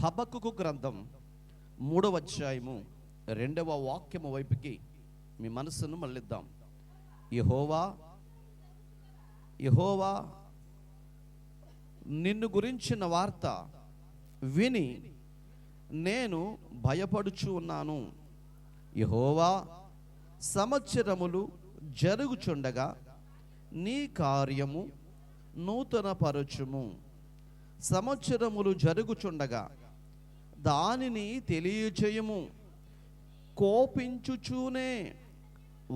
హబక్కుకు గ్రంథం 3వ అధ్యాయము 2వ వాక్యము వైపుకి మీ మనసును మళ్ళిద్దాం. యెహోవా యెహోవా నిన్ను గురించిన వార్త విని నేను భయపడుచు ఉన్నాను. యెహోవా సంవత్సరములు జరుగుచుండగా నీ కార్యము నూతన పరచుము. సంవత్సరములు జరుగుచుండగా దానిని తెలియచేయము. కోపించుచూనే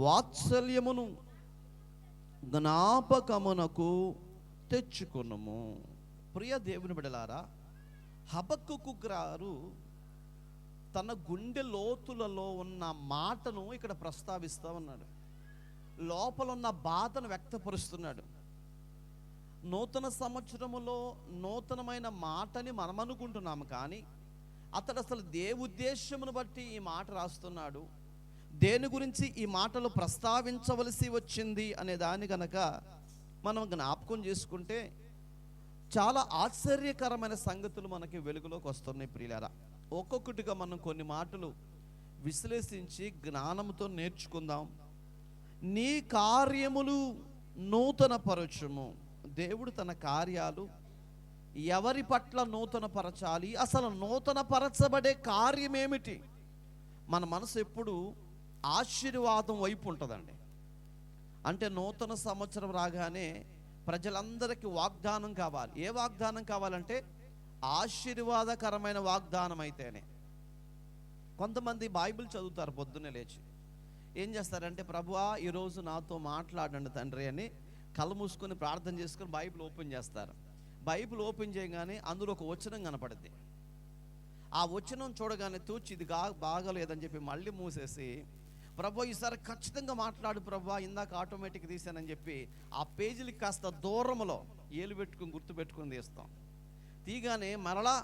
వాత్సల్యమును జ్ఞాపకమునకు తెచ్చుకొనుము. ప్రియ దేవుని బిడ్డలారా, హబక్కుకు గారు తన గుండె లోతులలో ఉన్న మాటను ఇక్కడ ప్రస్తావిస్తూ ఉన్నాడు. లోపల ఉన్న బాధను వ్యక్తపరుస్తున్నాడు. నూతన సంవత్సరములో నూతనమైన మాటని మనం అనుకుంటున్నాము, కానీ అతడు అసలు ఉద్దేశమును బట్టి ఈ మాట రాస్తున్నాడు, దేని గురించి ఈ మాటలు ప్రస్తావించవలసి వచ్చింది అనే దాన్ని కనుక మనం జ్ఞాపకం చేసుకుంటే చాలా ఆశ్చర్యకరమైన సంగతులు మనకి వెలుగులోకి వస్తున్నాయి. ప్రియులారా, ఒక్కొక్కటిగా మనం కొన్ని మాటలు విశ్లేషించి జ్ఞానంతో నేర్చుకుందాం. నీ కార్యములు నూతన పరచుము. దేవుడు తన కార్యాలు ఎవరి పట్ల నూతన పరచాలి, అసలు నూతన పరచబడే కార్యం ఏమిటి? మన మనసు ఎప్పుడు ఆశీర్వాదం వైపు ఉంటుందండి. అంటే నూతన సంవత్సరం రాగానే ప్రజలందరికీ వాగ్దానం కావాలి. ఏ వాగ్దానం కావాలంటే ఆశీర్వాదకరమైన వాగ్దానం అయితేనే. కొంతమంది బైబిల్ చదువుతారు, పొద్దున్నే లేచి ఏం చేస్తారంటే, ప్రభువా ఈరోజు నాతో మాట్లాడండి తండ్రి అని కళ్ళు మూసుకొని ప్రార్థన చేసుకొని బైబిల్ ఓపెన్ చేస్తారు. బైబిల్ ఓపెన్ చేయగానే అందులో ఒక వచనం కనపడుద్ది. ఆ వచనం చూడగానే తూచి ఇది బాగలేదని చెప్పి మళ్ళీ మూసేసి, ప్రభు ఈసారి ఖచ్చితంగా మాట్లాడు ప్రభు, ఇందాక ఆటోమేటిక్ తీసానని చెప్పి ఆ పేజీలకి కాస్త దూరంలో ఏలు పెట్టుకుని గుర్తు పెట్టుకుని తీస్తాం. తీగానే మరలా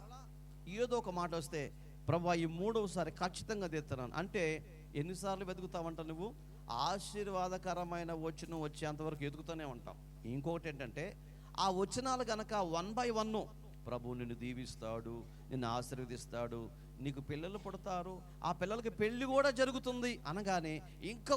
ఏదో ఒక మాట వస్తే, ప్రభు ఈ 3వసారి ఖచ్చితంగా తీస్తున్నాను అంటే ఎన్నిసార్లు వెతుకుతావంట నువ్వు? ఆశీర్వాదకరమైన వచనం వచ్చేంతవరకు ఎదుగుతూనే ఉంటాం. ఇంకొకటి ఏంటంటే, ఆ వచనాలు కనుక 1 by 1 ప్రభు నిన్ను దీవిస్తాడు, నిన్ను ఆశీర్వదిస్తాడు, నీకు పిల్లలు పుడతారు, ఆ పిల్లలకి పెళ్ళి కూడా జరుగుతుంది అనగానే ఇంకా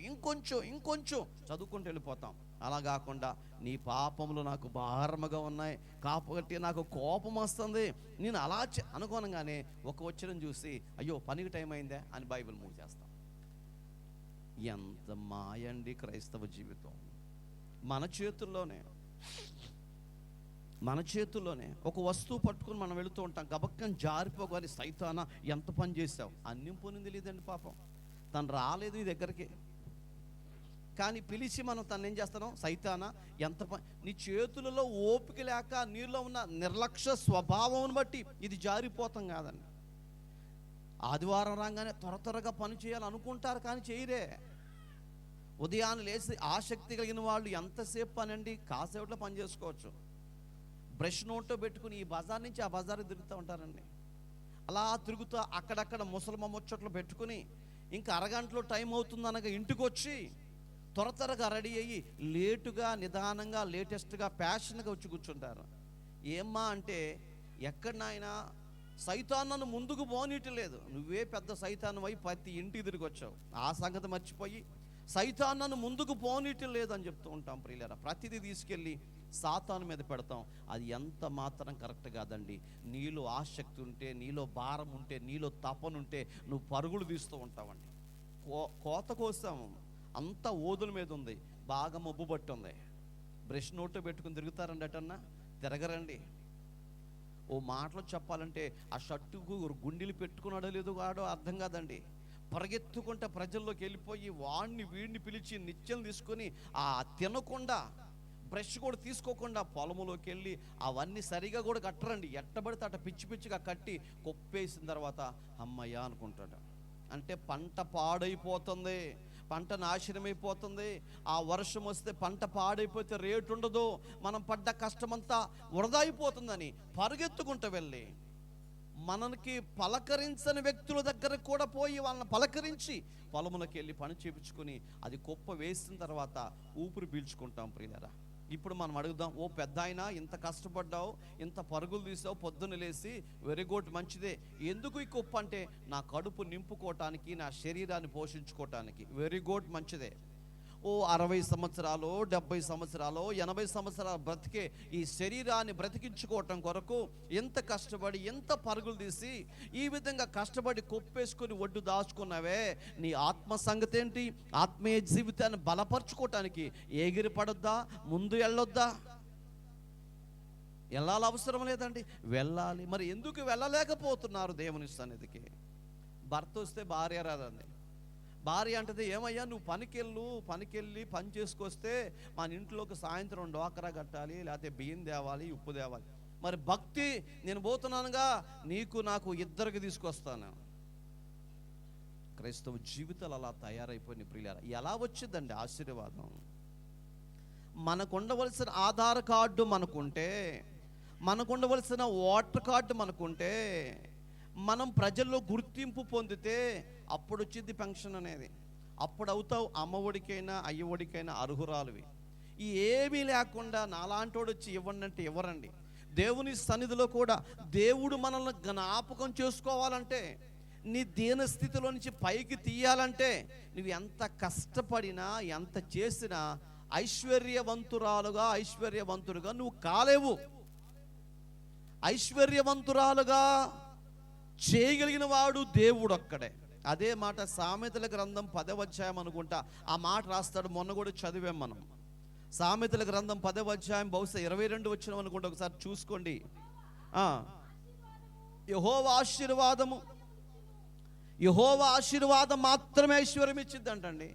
ఇంకొంచెం చదువుకుంటూ వెళ్ళిపోతాం. అలా కాకుండా నీ పాపములు నాకు భారముగా ఉన్నాయి కాబట్టి నాకు కోపం వస్తుంది, నేను అలా అనుకోనగానే ఒక వచనం చూసి అయ్యో పనికి టైం అయిందే అని బైబిల్ మూవ్ చేస్తాం. ఎంత మాయండి క్రైస్తవ జీవితం. మన చేతుల్లోనే ఒక వస్తువు పట్టుకుని మనం వెళుతూ ఉంటాం. గబక్కని జారిపోగానే సైతానా ఎంత పని చేసావు అన్యం పోనింది లేదండి. పాపం తను రాలేదు ఈ దగ్గరికి, కానీ పిలిచి మనం తను ఏం చేస్తున్నాం? సైతానా ఎంత పని. నీ చేతులలో ఓపిక లేక నీలో ఉన్న నిర్లక్ష్య స్వభావం బట్టి ఇది జారిపోతాం కాదండి. ఆదివారం రాగానే త్వరగా పని చేయాలనుకుంటారు, కానీ చేయరే. ఉదయాన్నే లేచి ఆసక్తి కలిగిన వాళ్ళు ఎంతసేపు పని అండి, కాసేపట్లో పని చేసుకోవచ్చు. బ్రష్ నోట్లో పెట్టుకుని ఈ బజార్ నుంచి ఆ బజార్కి తిరుగుతూ ఉంటారండి. అలా తిరుగుతూ అక్కడక్కడ ముసలమ్మ ముచ్చట్లు పెట్టుకుని ఇంకా అరగంటలో టైం అవుతుంది అనగా ఇంటికి వచ్చి త్వరగా రెడీ అయ్యి లేటుగా నిదానంగా లేటెస్ట్గా ఫ్యాషన్గా వచ్చి కూర్చుంటారు. ఏమ్మా అంటే, ఎక్కడ నాయనా సైతాను ముందుకు పోనీయట్లేదు, నువ్వే పెద్ద సైతాను అయి ప్రతి ఇంటికి తిరిగి వచ్చావు, ఆ సంగతి మర్చిపోయి సైతాను ముందుకు పోనీయట్లేదు అని చెప్తూ ఉంటాం. ప్రియులారా, ప్రతిదీ తీసుకెళ్ళి సాతాను మీద పెడతాం. అది ఎంత మాత్రం కరెక్ట్ కాదండి. నీలో ఆసక్తి ఉంటే, నీలో భారం ఉంటే, నీలో తపనుంటే నువ్వు పరుగులు తీస్తూ ఉంటావండి. కోత కోసం అంతా ఓదుల మీద ఉంది, బాగా మబ్బు పట్టి ఉంది, బ్రష్ నోట్లో పెట్టుకుని తిరుగుతారండి. అటన్నా తిరగరండి. ఓ మాటలో చెప్పాలంటే ఆ షర్టుకు గుండెలు పెట్టుకున్నాడో లేదో కాడో అర్థం కాదండి. పరిగెత్తుకుంటే ప్రజల్లోకి వెళ్ళిపోయి వాడిని వీడిని పిలిచి నిత్యం తీసుకొని ఆ తినకుండా బ్రష్ కూడా తీసుకోకుండా పొలంలోకి వెళ్ళి అవన్నీ సరిగా కూడా కట్టరండి. ఎట్టబడితే అట్ట పిచ్చిగా కట్టి కొప్పేసిన తర్వాత అమ్మయ్య అనుకుంటాడు. అంటే పంట పాడైపోతుంది, పంట నాశనమైపోతుంది. ఆ వర్షం వస్తే పంట పాడైపోతే రేటు ఉండదు, మనం పడ్డ కష్టమంతా వృధా అయిపోతుందని పరిగెత్తుకుంటూ వెళ్ళి మనకి పలకరించని వ్యక్తుల దగ్గర కూడా పోయి వాళ్ళని పలకరించి పొలములకు వెళ్ళి పని చేయించుకొని అది కుప్ప వేసిన తర్వాత ఊపిరి పీల్చుకుంటాం. ప్రియులారా, ఇప్పుడు మనం అడుగుదాం, ఓ పెద్ద ఆయన ఇంత కష్టపడ్డావు, ఇంత పరుగులు తీసావు, పొద్దున్న లేసి, వెరీ గుడ్, మంచిదే. ఎందుకు ఈ కుప్ప అంటే నా కడుపు నింపుకోవటానికి, నా శరీరాన్ని పోషించుకోవటానికి. వెరీ గుడ్, మంచిదే. ఓ 60 సంవత్సరాలు, 70 సంవత్సరాలు, 80 సంవత్సరాలు బ్రతికే ఈ శరీరాన్ని బ్రతికించుకోవటం కొరకు ఎంత కష్టపడి, ఎంత పరుగులు తీసి, ఈ విధంగా కష్టపడి కొప్పేసుకొని ఒడ్డు దాచుకున్నావే, నీ ఆత్మ సంగతి ఏంటి? ఆత్మీయ జీవితాన్ని బలపరుచుకోవటానికి ఎగిరి పడొద్దా? ముందు వెళ్ళొద్దా? వెళ్ళాలి, అవసరం లేదండి, వెళ్ళాలి. మరి ఎందుకు వెళ్ళలేకపోతున్నారు దేవుని సన్నిధికి? భర్త వస్తే భార్య రాదండి. భార్య అంటది, ఏమయ్యా నువ్వు పనికెళ్ళి పని చేసుకొస్తే మన ఇంట్లోకి సాయంత్రం డోకరా కట్టాలి, లేకపోతే బియ్యం తేవాలి, ఉప్పు తేవాలి. మరి భక్తి, నేను పోతున్నానుగా, నీకు నాకు ఇద్దరికి తీసుకొస్తాను. క్రైస్తవ జీవితాలు అలా తయారైపోయిన ప్రియులారా. ఎలా వచ్చిందండి ఆశీర్వాదం? మనకు ఉండవలసిన ఆధార్ కార్డు మనకుంటే, మనకు ఉండవలసిన ఓటర్ కార్డు మనకుంటే, మనం ప్రజల్లో గుర్తింపు పొందితే అప్పుడు వచ్చింది పెన్షన్ అనేది. అప్పుడు అవుతావు అమ్మఒడికైనా అయ్యఒడికైనా అర్హురాలువి. ఈ ఏమీ లేకుండా నాలాంటోడు వచ్చి ఇవ్వండి అంటే ఇవ్వరండి. దేవుని సన్నిధిలో కూడా దేవుడు మనల్ని జ్ఞాపకం చేసుకోవాలంటే, నీ దీన స్థితిలో నుంచి పైకి తీయాలంటే, నువ్వు ఎంత కష్టపడినా, ఎంత చేసినా ఐశ్వర్యవంతుడుగా నువ్వు కాలేవు. ఐశ్వర్యవంతురాలుగా చేయగలిగిన వాడు దేవుడు ఒక్కడే. అదే మాట సామెతల గ్రంథం 10వ అధ్యాయం అనుకుంటా ఆ మాట రాస్తాడు. మొన్న కూడా చదివాం మనం. సామెతల గ్రంథం 10వ అధ్యాయం బహుశా 22 వచ్చిన అనుకుంటా, ఒకసారి చూసుకోండి. యెహోవా ఆశీర్వాదం మాత్రమే ఐశ్వర్యం ఇచ్చిద్దంటండి.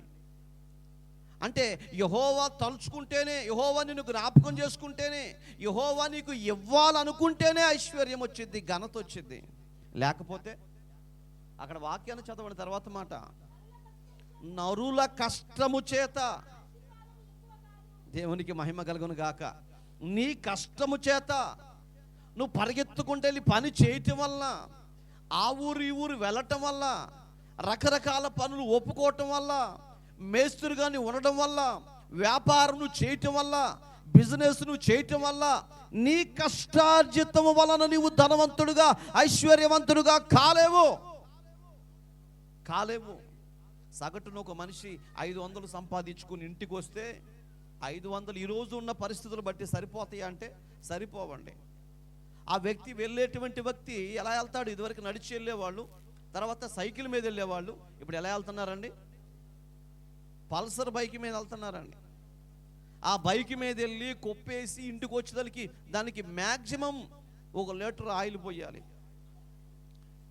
అంటే యెహోవా తలుచుకుంటేనే, యెహోవా నిన్ను జ్ఞాపకం చేసుకుంటేనే, యెహోవా నీకు ఇవ్వాలనుకుంటేనే ఐశ్వర్యం వచ్చింది, ఘనత వచ్చింది. లేకపోతే అక్కడ వాక్యాన్ని చదవండి, తర్వాత మాట, నరుల కష్టము చేత, దేవునికి మహిమ కలుగును గాక, నీ కష్టము చేత నువ్వు పరిగెత్తుకుంటూ వెళ్ళి పని చేయటం వల్ల, ఆ ఊరు ఈ ఊరు వెళ్ళటం వల్ల, రకరకాల పనులు ఒప్పుకోవటం వల్ల, మేస్త్రిగా నువ్వు ఉండడం వల్ల, వ్యాపారం నువ్వు చేయటం వల్ల, బిజినెస్ నువ్వు చేయటం వల్ల, నీ కష్టార్జితము వలన నీవు ధనవంతుడుగా, ఐశ్వర్యవంతుడుగా కాలేవు. సగటున ఒక మనిషి 500 సంపాదించుకుని ఇంటికి వస్తే 500 ఈరోజు ఉన్న పరిస్థితులు బట్టి సరిపోతాయి అంటే సరిపోవండి. ఆ వ్యక్తి వెళ్ళేటువంటి వ్యక్తి ఎలా వెళ్తాడు? ఇదివరకు నడిచి వెళ్ళేవాళ్ళు, తర్వాత సైకిల్ మీద వెళ్ళేవాళ్ళు, ఇప్పుడు ఎలా వెళ్తున్నారండి? పల్సర్ బైక్ మీద వెళ్తున్నారండి. ఆ బైక్ మీద వెళ్ళి కొప్పేసి ఇంటికి వచ్చేదానికి దానికి మ్యాక్సిమం 1 లీటర్ ఆయిల్ పోయాలి.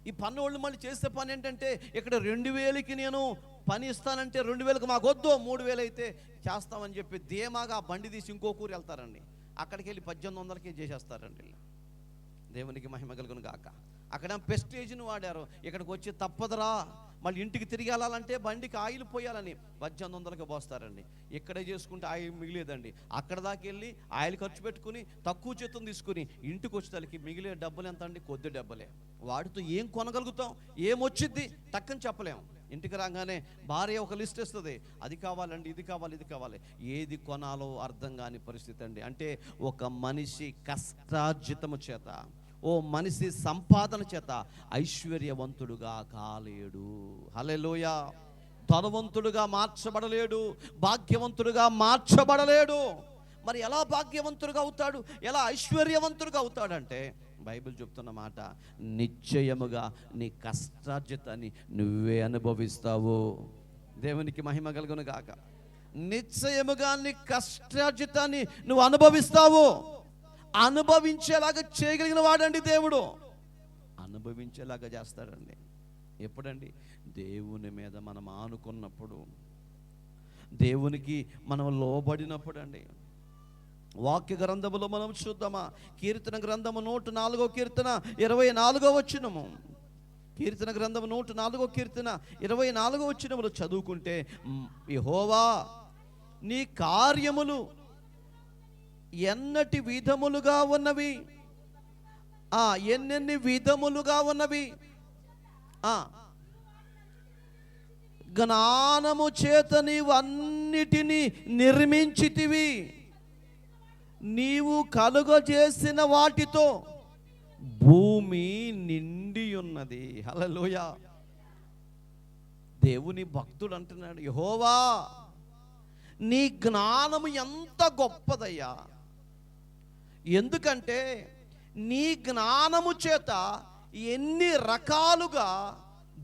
ఈ పన్ను మళ్ళీ చేసే పని ఏంటంటే, ఇక్కడ 2000కి నేను పని ఇస్తానంటే 2000కి మాకు వద్దు, 3000 అయితే చేస్తామని చెప్పి ధీమాగా బండి తీసి ఇంకో ఊరు వెళ్తారండి. అక్కడికి వెళ్ళి 1800కి చేసేస్తారండి. దేవునికి మహిమ కలుగును గాక. అక్కడ పెస్టేజ్ని వాడారు, ఇక్కడికి వచ్చి తప్పదురా, మళ్ళీ ఇంటికి తిరిగి వెళ్ళాలంటే బండికి ఆయిల్ పోయాలని 1800కి పోస్తారండి. ఇక్కడే చేసుకుంటే ఆయిల్ మిగిలేదండి. అక్కడ దాకా వెళ్ళి ఆయిల్ ఖర్చు పెట్టుకుని తక్కువ చేతం తీసుకుని ఇంటికి వచ్చేసరికి మిగిలే డబ్బులు ఎంత అండి? కొద్ది డబ్బులే. వాటితో ఏం కొనగలుగుతాం? ఏమొచ్చిద్ది? టక్కని చెప్పలేం. ఇంటికి రాగానే భార్య ఒక లిస్ట్ ఇస్తుంది, అది కావాలండి, ఇది కావాలి, ఇది కావాలి. ఏది కొనాలో అర్థం కాని పరిస్థితి అండి. అంటే ఒక మనిషి కష్టార్జితము చేత, ఓ మనిషి సంపాదన చేత ఐశ్వర్యవంతుడుగా కాలేడు. హల్లెలూయా. ధనవంతుడుగా మార్చబడలేడు, భాగ్యవంతుడుగా మార్చబడలేడు. మరి ఎలా భాగ్యవంతుడుగా అవుతాడు, ఎలా ఐశ్వర్యవంతుడుగా అవుతాడంటే, బైబిల్ చెప్తున్న మాట, నిశ్చయముగా నీ కష్టార్జితాన్ని నువ్వే అనుభవిస్తావు. దేవునికి మహిమ కలుగును గాక. నిశ్చయముగా నీ కష్టార్జితాన్ని నువ్వు అనుభవిస్తావు. అనుభవించేలాగా చేయగలిగిన వాడండి దేవుడు. అనుభవించేలాగా చేస్తాడండి. ఎప్పుడండి? దేవుని మీద మనం ఆనుకున్నప్పుడు, దేవునికి మనం లోబడినప్పుడు అండి. వాక్య గ్రంథములో మనం చూద్దామా? కీర్తన గ్రంథము 104వ కీర్తన 24వ వచనము. కీర్తన గ్రంథము 104వ కీర్తన 24వ వచనములో చదువుకుంటే, యెహోవా నీ కార్యములు ఎన్నటి విధములుగా ఉన్నవి, ఎన్నెన్ని విధములుగా ఉన్నవి. జ్ఞానము చేత నీవు అన్నిటినీ నిర్మించితివి. నీవు కలుగజేసిన వాటితో భూమి నిండి ఉన్నది. హల్లెలూయా. దేవుని భక్తుడు అంటున్నాడు, యెహోవా నీ జ్ఞానము ఎంత గొప్పదయ్యా. ఎందుకంటే నీ జ్ఞానము చేత ఎన్ని రకాలుగా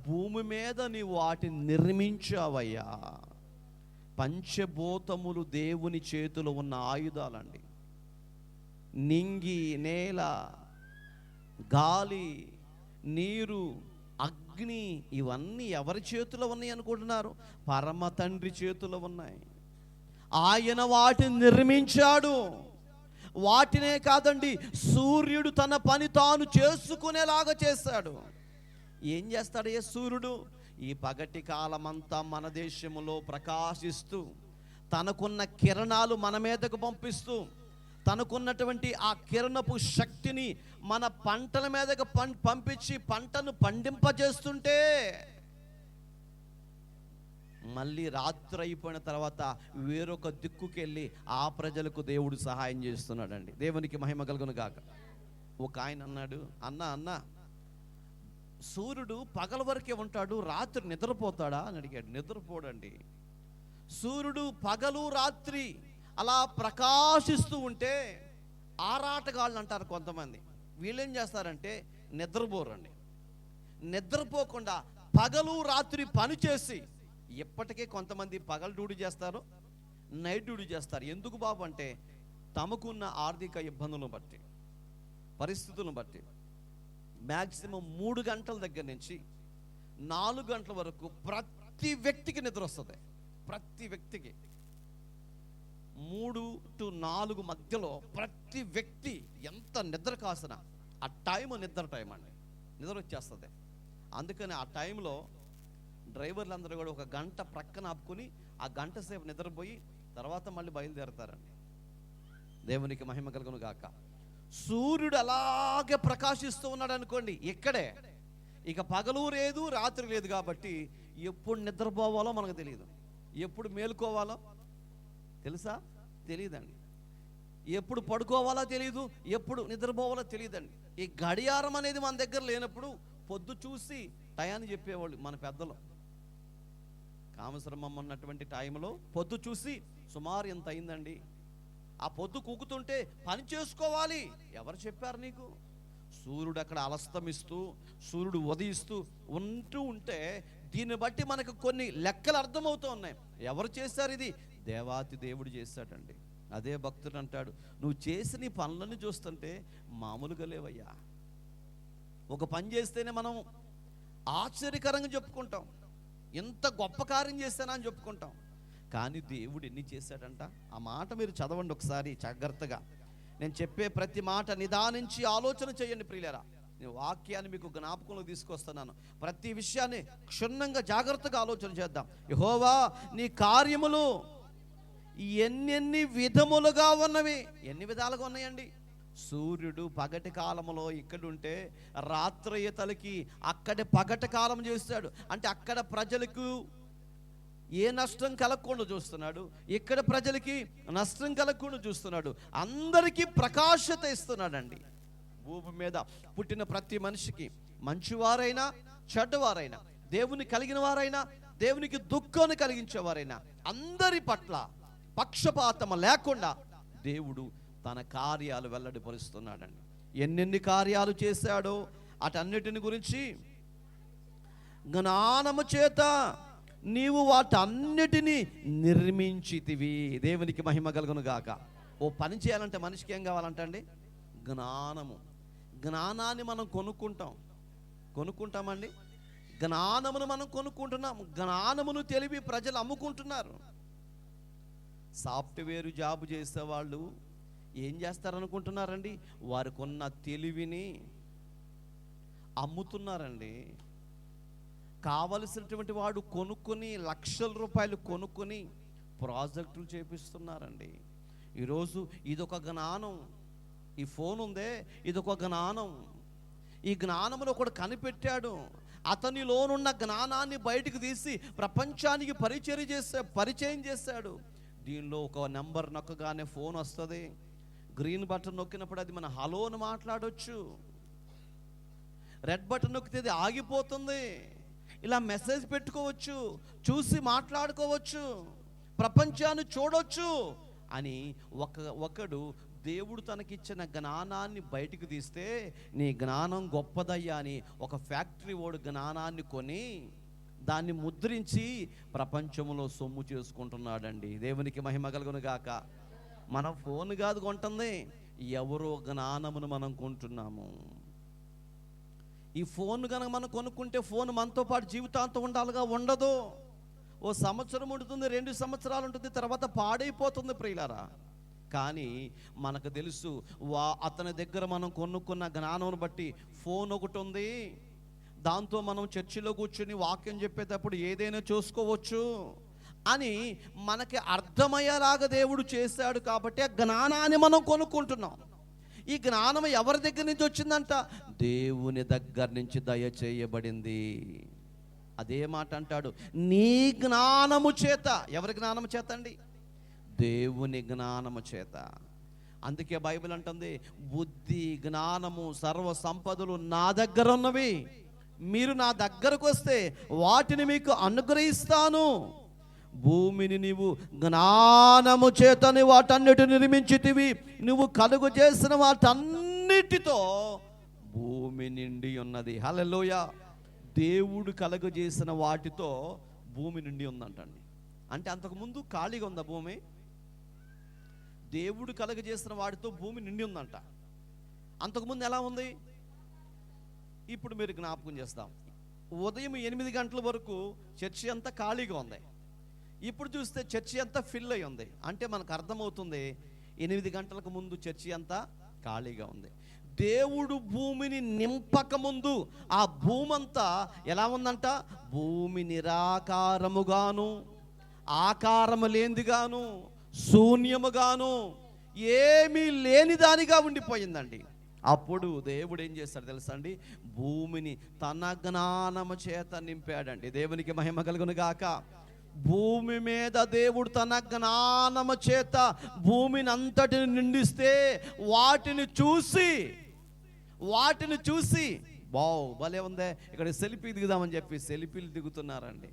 భూమి మీద నీ వాటిని నిర్మించావయ్యా. పంచభూతములు దేవుని చేతిలో ఉన్న ఆయుధాలండి. నింగి, నేల, గాలి, నీరు, అగ్ని ఇవన్నీ ఎవరి చేతిలో ఉన్నాయి అనుకుంటున్నారు? పరమ తండ్రి చేతిలో ఉన్నాయి. ఆయన వాటిని నిర్మించాడు. వాటినే కాదండి, సూర్యుడు తన పని తాను చేసుకునేలాగా చేశాడు. ఏం చేస్తాడు ఏ సూర్యుడు? ఈ పగటి కాలమంతా మన దేశంలో ప్రకాశిస్తూ తనకున్న కిరణాలు మన మీదకు పంపిస్తూ తనకున్నటువంటి ఆ కిరణపు శక్తిని మన పంటల మీదకు పంపించి పంటను పండింపజేస్తుంటే మళ్ళీ రాత్రి అయిపోయిన తర్వాత వేరొక దిక్కుకెళ్ళి ఆ ప్రజలకు దేవుడు సహాయం చేస్తున్నాడండి. దేవునికి మహిమ కలుగును గాక. ఒక ఆయన అన్నాడు, అన్న సూర్యుడు పగల వరకే ఉంటాడు, రాత్రి నిద్రపోతాడా అని అడిగాడు. నిద్రపోడండి. సూర్యుడు పగలు రాత్రి అలా ప్రకాశిస్తూ ఉంటే ఆరాటగాళ్ళు అంటారు కొంతమంది. వీళ్ళేం చేస్తారంటే నిద్రపోరండి. నిద్రపోకుండా పగలు రాత్రి పని చేసి, ఇప్పటికే కొంతమంది పగలు డ్యూటీ చేస్తారు, నైట్ డ్యూటీ చేస్తారు. ఎందుకు బాబు అంటే తమకున్న ఆర్థిక ఇబ్బందులను బట్టి, పరిస్థితులను బట్టి మ్యాక్సిమం 3 గంటల దగ్గర నుంచి 4 గంటల వరకు ప్రతి వ్యక్తికి నిద్ర వస్తుంది. ప్రతి వ్యక్తికి 3 to 4 మధ్యలో ప్రతి వ్యక్తి ఎంత నిద్ర కాసినా ఆ టైం నిద్ర టైం అండి, నిద్ర వచ్చేస్తుంది. అందుకని ఆ టైంలో డ్రైవర్లందరూ కూడా 1 గంట ప్రక్కన ఆపుకొని ఆ గంట సేపు నిద్రపోయి తర్వాత మళ్ళీ బయలుదేరతారండి. దేవునికి మహిమ కలుగును గాక. సూర్యుడు అలాగే ప్రకాశిస్తూ ఉన్నాడు అనుకోండి, ఇక్కడే ఇక పగలు లేదు రాత్రి లేదు కాబట్టి ఎప్పుడు నిద్రపోవాలో మనకు తెలియదు, ఎప్పుడు మేలుకోవాలో తెలుసా? తెలియదండి. ఎప్పుడు పడుకోవాలో తెలియదు, ఎప్పుడు నిద్రపోవాలో తెలియదండి. ఈ గడియారం అనేది మన దగ్గర లేనప్పుడు పొద్దు చూసి టయాన్ని చెప్పేవాళ్ళు మన పెద్దలు. కామశ్రమం ఉన్నటువంటి టైంలో పొద్దు చూసి సుమారు ఎంత అయిందండి, ఆ పొద్దు కూకుతుంటే పని చేసుకోవాలి. ఎవరు చెప్పారు నీకు? సూర్యుడు అక్కడ అలస్తమిస్తూ సూర్యుడు ఉదయిస్తూ ఉంటే దీన్ని బట్టి మనకు కొన్ని లెక్కలు అర్థమవుతూ ఉన్నాయి. ఎవరు చేశారు ఇది? దేవాతి దేవుడు చేశాడండి. అదే భక్తుడు అంటాడు, నువ్వు చేసిన ఈ పనులను చూస్తుంటే మామూలుగా లేవయ్యా. ఒక పని చేస్తేనే మనం ఆశ్చర్యకరంగా చెప్పుకుంటాం, ఎంత గొప్ప కార్యం చేశానా అని చెప్పుకుంటాం. కానీ దేవుడు ఎన్ని చేశాడంట? ఆ మాట మీరు చదవండి ఒకసారి జాగ్రత్తగా. నేను చెప్పే ప్రతి మాట నిదానించి ఆలోచన చేయండి ప్రియులారా. నేను వాక్యాన్ని మీకు జ్ఞాపకంలో తీసుకొస్తున్నాను. ప్రతి విషయాన్ని క్షుణ్ణంగా జాగ్రత్తగా ఆలోచన చేద్దాం. యెహోవా నీ కార్యములు ఎన్నెన్ని విధములుగా ఉన్నవి. ఎన్ని విధాలుగా ఉన్నాయండి? సూర్యుడు పగటి కాలంలో ఇక్కడుంటే రాత్రి తలకి అక్కడే పగటి కాలం చేస్తాడు. అంటే అక్కడ ప్రజలకు ఏ నష్టం కలగకుండా చూస్తున్నాడు, ఇక్కడ ప్రజలకి నష్టం కలగకుండా చూస్తున్నాడు. అందరికీ ప్రకాశత ఇస్తున్నాడండి. భూమి మీద పుట్టిన ప్రతి మనిషికి, మంచివారైనా చెడ్డవారైనా, దేవుని కలిగిన వారైనా దేవునికి దుఃఖాన్ని కలిగించేవారైనా, అందరి పట్ల పక్షపాతం లేకుండా దేవుడు తన కార్యాలు వెల్లడిపరుస్తున్నాడండి. ఎన్నెన్ని కార్యాలు చేశాడో అటన్నిటిని గురించి జ్ఞానము చేత నీవు వాటన్నిటినీ నిర్మించితివి. దేవునికి మహిమ కలుగును గాక. ఓ పని చేయాలంటే మనిషికి ఏం కావాలంటండి? జ్ఞానము. జ్ఞానాన్ని మనం కొనుక్కుంటామండి. జ్ఞానమును మనం కొనుక్కుంటున్నాం. జ్ఞానమును తెలివి ప్రజలు అమ్ముకుంటున్నారు. సాఫ్ట్వేర్ జాబ్ చేసేవాళ్ళు ఏం చేస్తారనుకుంటున్నారండి? వారికి ఉన్న తెలివిని అమ్ముతున్నారండి. కావలసినటువంటి వాడు కొనుక్కొని లక్షల రూపాయలు కొనుక్కొని ప్రాజెక్టులు చేపిస్తున్నారండి. ఈరోజు ఇదొక జ్ఞానం. ఈ ఫోన్ ఉందే, ఇదొక జ్ఞానం. ఈ జ్ఞానంలో ఒకడు కనిపెట్టాడు. అతనిలోనున్న జ్ఞానాన్ని బయటకు తీసి ప్రపంచానికి పరిచయం చేశాడు. దీనిలో ఒక నెంబర్ నొక్కగానే ఫోన్ వస్తుంది. గ్రీన్ బటన్ నొక్కినప్పుడు అది మన హలో అని మాట్లాడొచ్చు. రెడ్ బటన్ నొక్కితే అది ఆగిపోతుంది. ఇలా మెసేజ్ పెట్టుకోవచ్చు, చూసి మాట్లాడుకోవచ్చు, ప్రపంచాన్ని చూడొచ్చు అని ఒకడు దేవుడు తనకిచ్చిన జ్ఞానాన్ని బయటికి తీస్తే, నీ జ్ఞానం గొప్పదయ్యా అని ఒక ఫ్యాక్టరీ ఓడు జ్ఞానాన్ని కొని దాన్ని ముద్రించి ప్రపంచంలో సొమ్ము చేసుకుంటున్నాడండి. దేవునికి మహిమ కలుగును గాక. మన ఫోన్ కాదు కొంటుంది, ఎవరో జ్ఞానమును మనం కొంటున్నాము. ఈ ఫోన్ కనుక మనం కొనుక్కుంటే ఫోన్ మనతో పాటు జీవితాంతం ఉండాలిగా, ఉండదు. ఓ సంవత్సరం ఉంటుంది, 2 సంవత్సరాలు ఉంటుంది, తర్వాత పాడైపోతుంది ప్రియులారా. కానీ మనకు తెలుసు అతని దగ్గర మనం కొనుక్కున్న జ్ఞానం బట్టి ఫోన్ ఒకటి ఉంది, దాంతో మనం చర్చిలో కూర్చుని వాక్యం చెప్పేటప్పుడు ఏదైనా చూసుకోవచ్చు అని మనకి అర్థమయ్యేలాగా దేవుడు చేశాడు. కాబట్టి ఆ జ్ఞానాన్ని మనం కొనుక్కుంటున్నాం. ఈ జ్ఞానం ఎవరి దగ్గర నుంచి వచ్చిందంట? దేవుని దగ్గర నుంచి దయచేయబడింది. అదే మాట అంటాడు, నీ జ్ఞానము చేత. ఎవరి జ్ఞానము చేత అండి? దేవుని జ్ఞానము చేత. అందుకే బైబిల్ అంటుంది, బుద్ధి జ్ఞానము సర్వ సంపదలు నా దగ్గర ఉన్నవి, మీరు నా దగ్గరకు వస్తే వాటిని మీకు అనుగ్రహిస్తాను. భూమిని నీవు జ్ఞానము చేతని వాటన్నిటిని నిర్మించితివి, నువ్వు కలుగు చేసిన వాటన్నిటితో భూమి నిండి ఉన్నది. హల్లెలూయా. దేవుడు కలుగు చేసిన వాటితో భూమి నిండి ఉందంటండి. అంటే అంతకుముందు ఖాళీగా ఉందా భూమి? దేవుడు కలుగు చేసిన వాటితో భూమి నిండి ఉందంట. అంతకుముందు ఎలా ఉంది? ఇప్పుడు మీరు జ్ఞాపకం చేస్తాం, ఉదయం 8 గంటల వరకు చర్చి అంతా ఖాళీగా ఉంది. ఇప్పుడు చూస్తే చర్చి అంతా ఫిల్ అయి ఉంది. అంటే మనకు అర్థమవుతుంది 8 గంటలకు ముందు చర్చి అంతా ఖాళీగా ఉంది. దేవుడు భూమిని నింపక ముందు ఆ భూమి అంతా ఎలా ఉందంట? భూమి నిరాకారముగాను, ఆకారము లేనిదిగాను, శూన్యముగాను, ఏమీ లేని దానిగా ఉండిపోయిందండి. అప్పుడు దేవుడు ఏం చేస్తాడు తెలుసా అండి? భూమిని తన జ్ఞానము చేత నింపాడండి. దేవునికి మహిమ కలుగును గాక. భూమి మీద దేవుడు తన జ్ఞానము చేత భూమిని అంతటిని నిండిస్తే వాటిని చూసి బావ్ భలే ఉందే, ఇక్కడ సెల్ఫీ దిగుదామని చెప్పి సెల్ఫీలు దిగుతున్నారండి.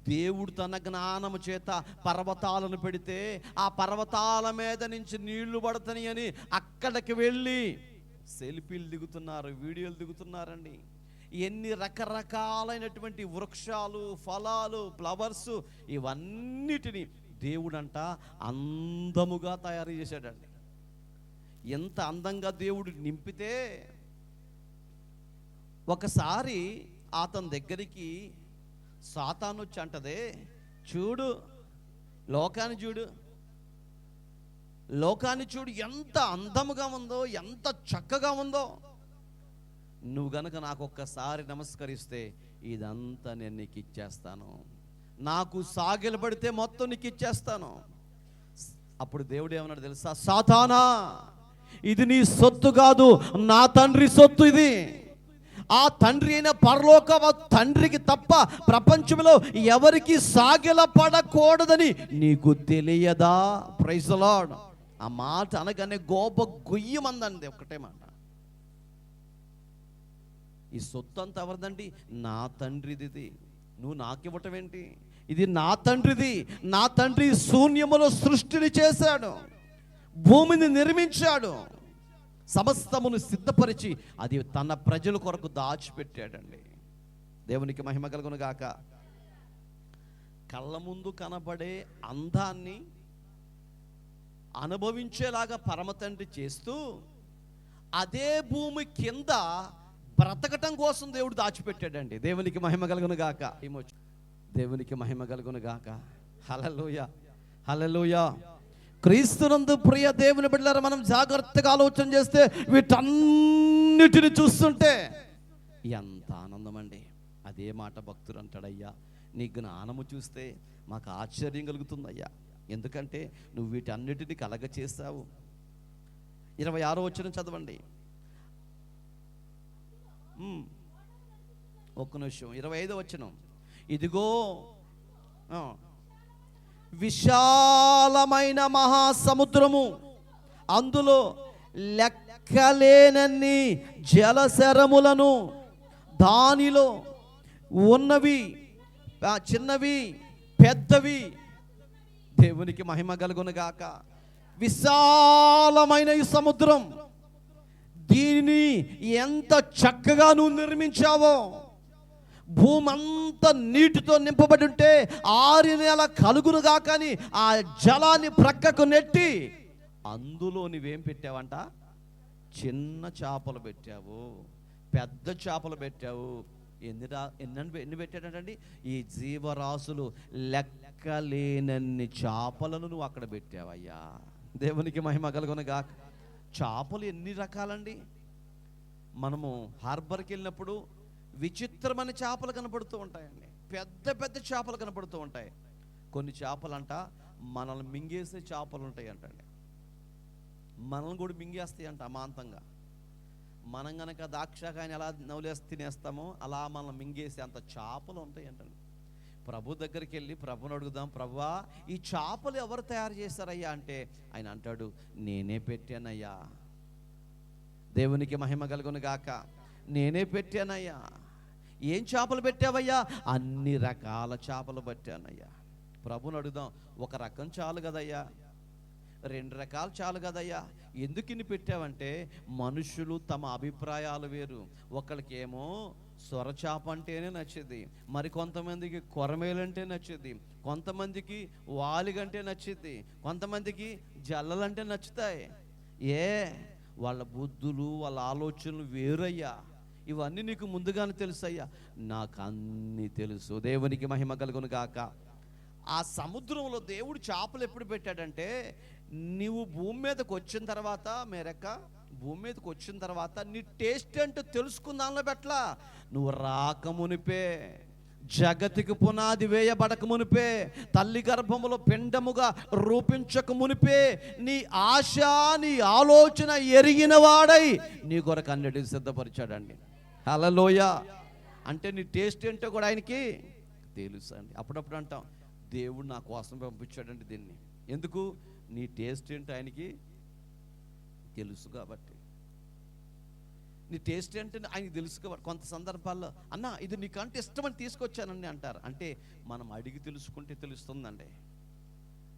దేవుడు తన జ్ఞానము చేత పర్వతాలను పెడితే ఆ పర్వతాల మీద నుంచి నీళ్లు పడతాయి అని అక్కడికి వెళ్ళి సెల్ఫీలు దిగుతున్నారు, వీడియోలు దిగుతున్నారండి. ఎన్ని రకరకాలైనటువంటి వృక్షాలు, ఫలాలు, ఫ్లవర్స్, ఇవన్నిటిని దేవుడంట అందముగా తయారు చేశాడండి. ఎంత అందంగా దేవుడు నింపితే, ఒకసారి అతని దగ్గరికి సాతాను వచ్చి అంటదే, చూడు లోకాన్ని చూడు ఎంత అందముగా ఉందో, ఎంత చక్కగా ఉందో. నువ్వు గనక నాకు ఒక్కసారి నమస్కరిస్తే ఇదంతా నేను నీకు ఇచ్చేస్తాను, నాకు సాగిలపడితే మొత్తం నీకు ఇచ్చేస్తాను. అప్పుడు దేవుడు ఏమన్నాడు తెలుసా? సాతానా, ఇది నీ సొత్తు కాదు, నా తండ్రి సొత్తు ఇది. ఆ తండ్రి అయిన పరలోక తండ్రికి తప్ప ప్రపంచంలో ఎవరికి సాగిలపడకూడదని నీకు తెలియదా? Praise the Lord. ఆ మాట అనగానే గోప గుయ్యమందండి. ఒకటే మాట, ఈ సొత్తు అంతా ఎవరిదండి? నా తండ్రిది. నువ్వు నాకివ్వటం ఏంటి? ఇది నా తండ్రిది. నా తండ్రి శూన్యములో సృష్టిని చేశాడు, భూమిని నిర్మించాడు, సమస్తమును సిద్ధపరిచి అది తన ప్రజల కొరకు దాచిపెట్టాడండి. దేవునికి మహిమ కలుగును గాక. కళ్ళ ముందు కనబడే అందాన్ని అనుభవించేలాగా పరమతండ్రి చేస్తూ అదే భూమి కింద బ్రతకటం కోసం దేవుడు దాచిపెట్టాడండి. దేవునికి మహిమ కలుగును గాక. దేవునికి మహిమ కలుగును గాక. హల్లెలూయా, హల్లెలూయా. క్రీస్తునందు ప్రియ దేవుని బిడ్డలారా, మనం జాగ్రత్తగా ఆలోచన చేస్తే వీటన్నిటిని చూస్తుంటే ఎంత ఆనందం అండి. అదే మాట భక్తుడు అంటాడయ్యా, నీ జ్ఞానము చూస్తే మాకు ఆశ్చర్యం కలుగుతుందయ్యా, ఎందుకంటే నువ్వు వీటన్నిటిని కలగ చేస్తావు. 26వ వచనం చదవండి. ఒక్క నిమిషం. 25వ వచనం. ఇదిగో విశాలమైన మహాసముద్రము అందులో లెక్కలేనన్ని జలశరములను, దానిలో ఉన్నవి చిన్నవి పెద్దవి, దేవునికి మహిమ కలుగునుగాక. విశాలమైన ఈ సముద్రం, దీనిని ఎంత చక్కగా నువ్వు నిర్మించావో. భూమి అంతా నీటితో నింపబడి ఉంటే 6 నెలల కలుగునుగా, కానీ ఆ జలాన్ని ప్రక్కకు నెట్టి అందులో నువ్వేం పెట్టావంట? చిన్న చేపలు పెట్టావు, పెద్ద చేపలు పెట్టావు. ఎన్ని పెట్టాడంటండి? ఈ జీవరాశులు లెక్కలేనన్ని చేపలను నువ్వు అక్కడ పెట్టావయ్యా. దేవునికి మహిమ కలుగునుగా. చేపలు ఎన్ని రకాలండి. మనము హార్బర్కి వెళ్ళినప్పుడు విచిత్రమైన చేపలు కనపడుతూ ఉంటాయండి. పెద్ద పెద్ద చేపలు కనపడుతూ ఉంటాయి. కొన్ని చేపలంట మనల్ని మింగేసే చేపలు ఉంటాయి అంటండి. మనల్ని కూడా మింగేస్తాయి అంట అమాంతంగా. మనం గనక దాక్షాకాయని ఎలా నవ్వులేసి తినేస్తామో అలా మనల్ని మింగేసే అంత చేపలు ఉంటాయి అంటండి. ప్రభు దగ్గరికి వెళ్ళి ప్రభుని అడుగుదాం, ప్రభువా ఈ చేపలు ఎవరు తయారు చేశారయ్యా అంటే ఆయన అంటాడు, నేనే పెట్టానయ్యా. దేవునికి మహిమ కలుగునుగాక. నేనే పెట్టానయ్యా. ఏం చేపలు పెట్టావయ్యా? అన్ని రకాల చేపలు పెట్టానయ్యా. ప్రభుని అడుగుదాం, ఒక రకం చాలు కదయ్యా, 2 రకాలు చాలు కదయ్యా. ఎందుకు ఇన్ని పెట్టావంటే మనుషులు తమ అభిప్రాయాలు వేరు. ఒకరికేమో సొరచాప అంటేనే నచ్చింది, మరి కొంతమందికి కొరమేలంటే నచ్చింది, కొంతమందికి వాలిగంటే నచ్చింది, కొంతమందికి జల్లలంటే నచ్చుతాయి. వాళ్ళ బుద్ధులు వాళ్ళ ఆలోచనలు వేరయ్యా. ఇవన్నీ నీకు ముందుగానే తెలుసయ్యా. నాకు అన్నీ తెలుసు. దేవునికి మహిమ కలుగును గాక. ఆ సముద్రంలో దేవుడు చేపలు ఎప్పుడు పెట్టాడంటే, నువ్వు భూమి మీదకి వచ్చిన తర్వాత, మేరక్క భూమి మీదకి వచ్చిన తర్వాత నీ టేస్ట్ ఏంటో తెలుసుకున్న దానిలో పెట్టలా. నువ్వు రాకమునిపే, జగతికి పునాది వేయబడక మునిపే, తల్లి గర్భములో పిండముగా రూపించక మునిపే నీ ఆశ నీ ఆలోచన ఎరిగిన వాడై నీ కొరకు అన్నిటిని సిద్ధపరిచాడండి. హల్లెలూయా. అంటే నీ టేస్ట్ ఏంటో కూడా ఆయనకి తెలుసు అండి. అప్పుడప్పుడు అంటాం, దేవుడు నా కోసం పంపించాడండి దీన్ని. ఎందుకు? నీ టేస్ట్ ఏంటో ఆయనకి తెలుసు కాబట్టి. నీ టేస్ట్ ఏంటని ఆయనకి తెలుసు కాబట్టి. కొంత సందర్భాల్లో అన్న ఇది నీకంటే ఇష్టమని తీసుకొచ్చానండి అంటారు. అంటే మనం అడిగి తెలుసుకుంటే తెలుస్తుందండి.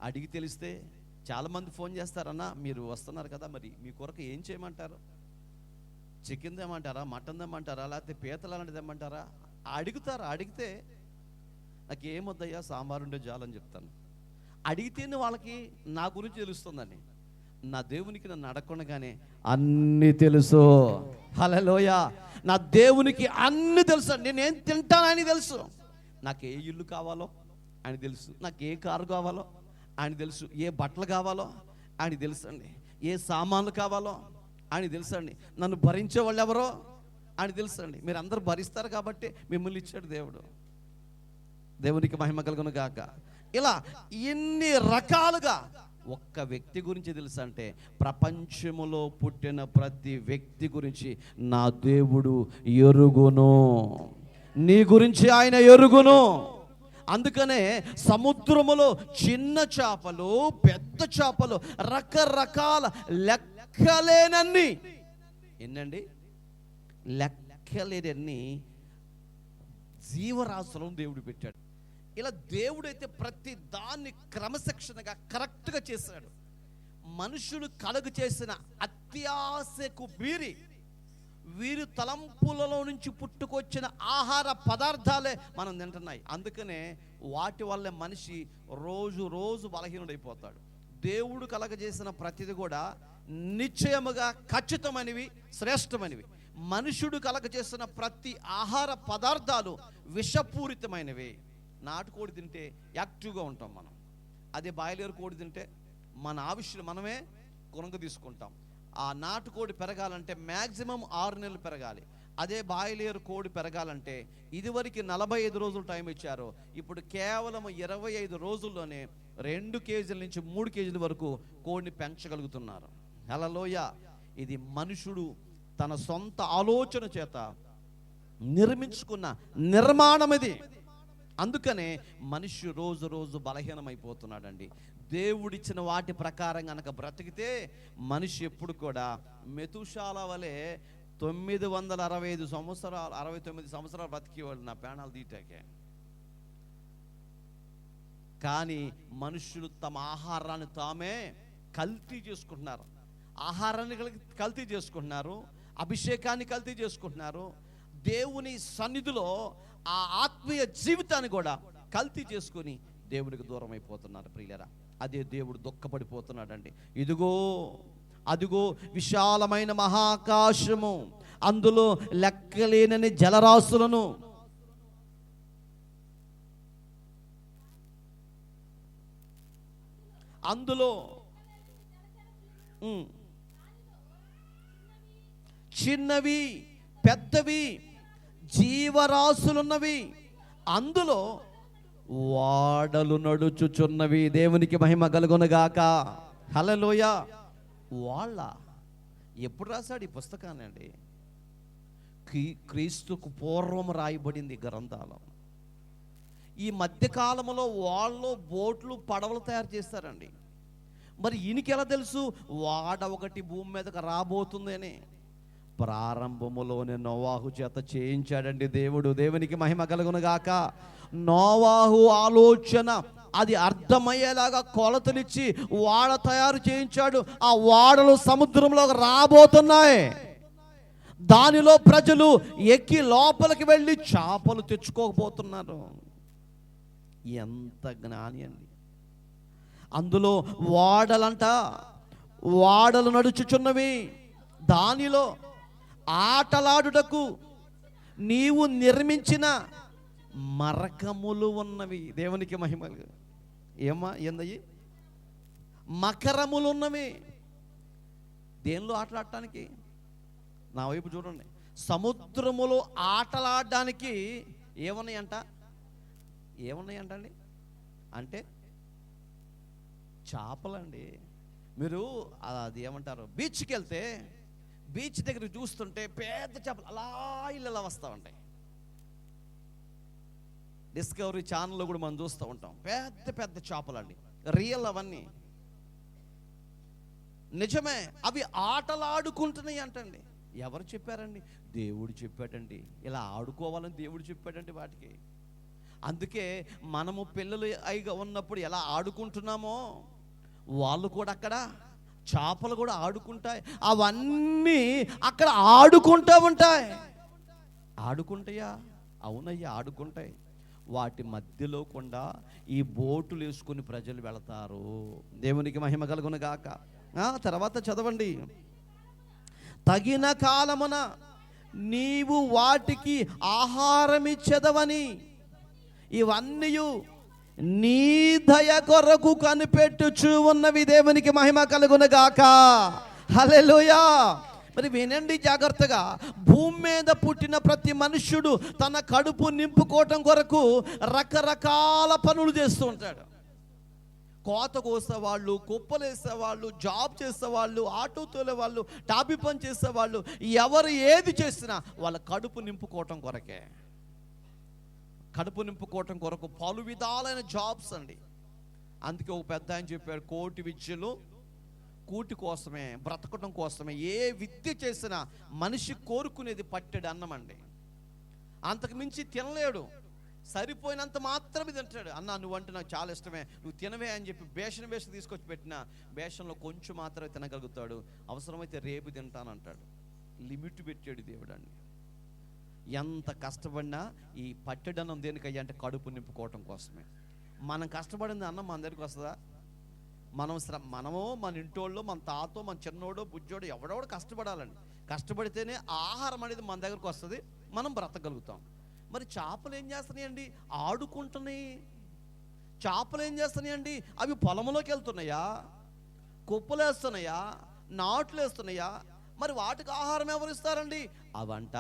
అడిగి తెలిస్తే చాలామంది ఫోన్ చేస్తారన్న మీరు వస్తున్నారు కదా, మరి మీ కొరకు ఏం చేయమంటారు? చికెన్ తెమ్మంటారా, మటన్ తెమ్మంటారా, లేకపోతే పీతలు అలాంటిది తెమ్మంటారా? అడుగుతారా? అడిగితే నాకు ఏమొద్దయ్యా, సాంబార్ ఉండే చాలని చెప్తాను. అడిగితేనే వాళ్ళకి నా గురించి తెలుస్తుందని. నా దేవునికి నన్ను అడగకుండానే అన్నీ తెలుసు. హల్లెలూయా. నా దేవునికి అన్నీ తెలుసు. నేనేం తింటాను అని తెలుసు. నాకు ఏ ఇల్లు కావాలో ఆయన తెలుసు, నాకు ఏ కారు కావాలో ఆయన తెలుసు, ఏ బట్టలు కావాలో ఆయన తెలుసు అండి, ఏ సామాన్లు కావాలో ఆయన తెలుసు అండి, నన్ను భరించే వాళ్ళు ఎవరో ఆయన తెలుసు అండి. మీరు అందరూ భరిస్తారు కాబట్టి మిమ్మల్ని ఇచ్చాడు దేవుడు. దేవునికి మహిమ కలుగును గాక. ఇలా ఎన్ని రకాలుగా ఒక్క వ్యక్తి గురించి తెలుసు అంటే, ప్రపంచములో పుట్టిన ప్రతి వ్యక్తి గురించి నా దేవుడు ఎరుగును. నీ గురించి ఆయన ఎరుగును. అందుకనే సముద్రములో చిన్న చేపలు పెద్ద చేపలు రకరకాల లెక్కలేనన్ని, ఎన్నండి లెక్కలేనన్ని జీవరాశులను దేవుడు పెట్టాడు. ఇలా దేవుడైతే ప్రతి దాన్ని క్రమశిక్షణగా కరెక్ట్గా చేశాడు. మనుషులు కలుగు చేసిన అత్యాశకు మీరి వీరి తలంపులలో నుంచి పుట్టుకొచ్చిన ఆహార పదార్థాలే మనం తింటున్నాయి. అందుకనే వాటి వల్లే మనిషి రోజు రోజు బలహీనుడైపోతాడు. దేవుడు కలగజేసిన ప్రతిది కూడా నిశ్చయముగా ఖచ్చితమైనవి, శ్రేష్టమైనవి. మనుషుడు కలగజేసిన ప్రతి ఆహార పదార్థాలు విషపూరితమైనవి. నాటుకోడి తింటే యాక్టివ్గా ఉంటాం మనం. అదే బాయిలర్ కోడి తింటే మన ఆవిష్యం మనమే కొనుగ తీసుకుంటాం. ఆ నాటుకోడి పెరగాలంటే మ్యాక్సిమం 6 నెలలు పెరగాలి. అదే బాయిలేరు కోడి పెరగాలంటే ఇదివరకు 45 రోజులు టైం ఇచ్చారు. ఇప్పుడు కేవలం 25 రోజుల్లోనే 2 కేజీల నుంచి 3 కేజీల వరకు కోడిని పెంచగలుగుతున్నారు. హల్లెలూయా. ఇది మనుషుడు తన సొంత ఆలోచన చేత నిర్మించుకున్న నిర్మాణం. ఇది అందుకనే మనిషి రోజు రోజు బలహీనమైపోతున్నాడండి. దేవుడిచ్చిన వాటి ప్రకారం కనుక బ్రతికితే మనిషి ఎప్పుడు కూడా మెతుషాల వలె 965 సంవత్సరాలు 69 సంవత్సరాలు బ్రతికేవాళ్ళు నా ప్రాణాలు తీటాకే. కానీ మనుషులు తమ ఆహారాన్ని తామే కల్తీ చేసుకుంటున్నారు, ఆహారాన్ని కల్తీ చేసుకుంటున్నారు, అభిషేకాన్ని కల్తీ చేసుకుంటున్నారు, దేవుని సన్నిధిలో ఆ ఆత్మీయ జీవితాన్ని కూడా కల్తీ చేసుకుని దేవునికి దూరం అయిపోతున్నారు ప్రియులరా. అదే దేవుడు దుఃఖపడిపోతున్నాడండి. ఇదిగో అదిగో విశాలమైన మహాకాశము, అందులో లెక్కలేనని జలరాశులను, అందులో చిన్నవి పెద్దవి జీవరాశులున్నవి, అందులో వాడలు నడుచుచున్నవి. దేవునికి మహిమ కలుగునుగాక. హల్లెలూయా. వాళ్ళ ఎప్పుడు రాశాడు ఈ పుస్తకాన్ని అండి? క్రీస్తుకు పూర్వం రాయబడింది గ్రంథాలు. ఈ మధ్యకాలంలో వాళ్ళు బోట్లు పడవలు తయారు చేస్తారండి. మరి ఈయనకి ఎలా తెలుసు వాడ ఒకటి భూమి మీదకి రాబోతుంది అని? ప్రారంభములోనే నోవాహు చేత చేయించాడండి దేవుడు. దేవునికి మహిమ కలుగునుగాక. నోవాహు ఆలోచన అది అర్థమయ్యేలాగా కొలతలిచ్చి వాడ తయారు చేయించాడు. ఆ వాడలు సముద్రంలోకి రాబోతున్నాయి. దానిలో ప్రజలు ఎక్కి లోపలికి వెళ్ళి చేపలు తెచ్చుకోకపోతున్నారు. ఎంత జ్ఞాని అండి. అందులో వాడలు నడుచుచున్నవి, దానిలో ఆటలాడుటకు నీవు నిర్మించిన మరకములు ఉన్నవి. దేవునికి మహిమలు. ఏమా ఏందయ్యి? మకరములు ఉన్నవి. దేనిలో ఆటలాడటానికి? నా వైపు చూడండి. సముద్రములో ఆటలాడడానికి ఏమున్నాయంటండి? అంటే చేపలండి. మీరు అది ఏమంటారు, బీచ్కి వెళ్తే బీచ్ దగ్గర చూస్తుంటే పెద్ద చేపలు అలా ఇళ్ళలా వస్తూ ఉంటాయి. డిస్కవరీ ఛానల్లో కూడా మనం చూస్తూ ఉంటాం. పెద్ద పెద్ద చేపలు అండి, రియల్ అవన్నీ నిజమే. అవి ఆటలాడుకుంటున్నాయి అంటండి. ఎవరు చెప్పారండి? దేవుడు చెప్పాడండి. ఇలా ఆడుకోవాలని దేవుడు చెప్పాడండి వాటికి. అందుకే మనము పిల్లలు అయిగా ఉన్నప్పుడు ఎలా ఆడుకుంటున్నామో వాళ్ళు కూడా అక్కడ చేపలు కూడా ఆడుకుంటాయి. అవన్నీ అక్కడ ఆడుకుంటూ ఉంటాయి. ఆడుకుంటాయా? అవునయ్యా, ఆడుకుంటాయి. వాటి మధ్యలో కూడా ఈ బోటులు వేసుకుని ప్రజలు వెళతారు. దేవునికి మహిమ కలుగును గాక. తర్వాత చదవండి. తగిన కాలమున నీవు వాటికి ఆహారం ఇచ్చెదవని ఇవన్నీ నీ దయ కొరకు కనిపెట్టుచు ఉన్నవి. దేవునికి మహిమ కలుగును గాక. హల్లెలూయా. మరి వినండి జాగ్రత్తగా. భూమి మీద పుట్టిన ప్రతి మనుష్యుడు తన కడుపు నింపుకోవటం కొరకు రకరకాల పనులు చేస్తూ ఉంటాడు. కోత కోసేవాళ్ళు, కుప్పలేసేవాళ్ళు, జాబ్ చేసేవాళ్ళు, ఆటో తోలేవాళ్ళు, టాపీ పని చేసేవాళ్ళు, ఎవరు ఏది చేసినా వాళ్ళ కడుపు నింపుకోవటం కొరకే. కడుపు నింపుకోవటం కొరకు పలు విధాలైన జాబ్స్ అండి. అందుకే ఒక పెద్ద ఆయన చెప్పాడు, కోటి విద్యలు కూటి కోసమే, బ్రతకటం కోసమే. ఏ విద్య చేసినా మనిషి కోరుకునేది పట్టెడు అన్నం అండి. అంతకు మించి తినలేడు. సరిపోయినంత మాత్రమే తింటాడు. అన్న నువ్వంటే నాకు చాలా ఇష్టమే, నువ్వు తినవే అని చెప్పి బేషన్ తీసుకొచ్చి పెట్టినా బేషన్లో కొంచెం మాత్రమే తినగలుగుతాడు. అవసరమైతే రేపు తింటానంటాడు. లిమిట్ పెట్టాడు దేవుడు అండి. ఎంత కష్టపడినా ఈ పట్టెడన్నం దేనికయ్యా అంటే కడుపు నింపుకోవటం కోసమే. మనం కష్టపడింది అన్నం మన దగ్గరికి వస్తుందా? మనము మన ఇంటోళ్ళు, మన తాతో, మన చిన్నోడో బుజ్జోడో ఎవడోడు కష్టపడాలండి. కష్టపడితేనే ఆహారం అనేది మన దగ్గరకు వస్తుంది, మనం బ్రతకగలుగుతాం. మరి చేపలు ఏం చేస్తున్నాయండి? ఆడుకుంటున్నాయి. చేపలు ఏం చేస్తున్నాయండి? అవి పొలంలోకి వెళ్తున్నాయా, కుప్పలు వేస్తున్నాయా, నాట్లు వేస్తున్నాయా? మరి వాటికి ఆహారం ఎవరు ఇస్తారండి? అవంట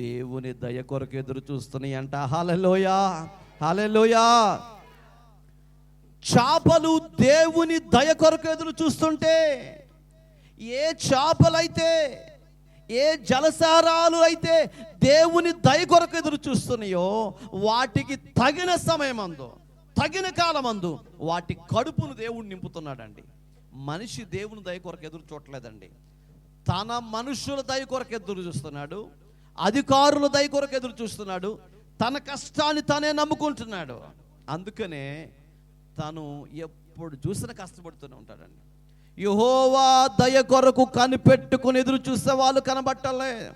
దేవుని దయ కొరకు ఎదురు చూస్తున్నాయి అంట. హల్లెలూయా, హల్లెలూయా. చేపలు దేవుని దయ కొరకు ఎదురు చూస్తుంటే, ఏ చేపలైతే ఏ జలసారాలు అయితే దేవుని దయ కొరకు ఎదురు చూస్తున్నాయో వాటికి తగిన సమయమందు, తగిన కాలమందు వాటి కడుపును దేవుడు నింపుతున్నాడండి. మనిషి దేవుని దయ కొరకు ఎదురు చూడలేదండి. తన మనుషుల దయ కొరకు ఎదురు చూస్తున్నాడు, అధికారుల దయ కొరకు ఎదురు చూస్తున్నాడు, తన కష్టాన్ని తనే నమ్ముకుంటున్నాడు. అందుకనే తను ఎప్పుడు చూసినా కష్టపడుతూనే ఉంటాడండి. యెహోవా దయ కొరకు కనిపెట్టుకుని ఎదురు చూసే వాళ్ళు కనబట్టలేదు,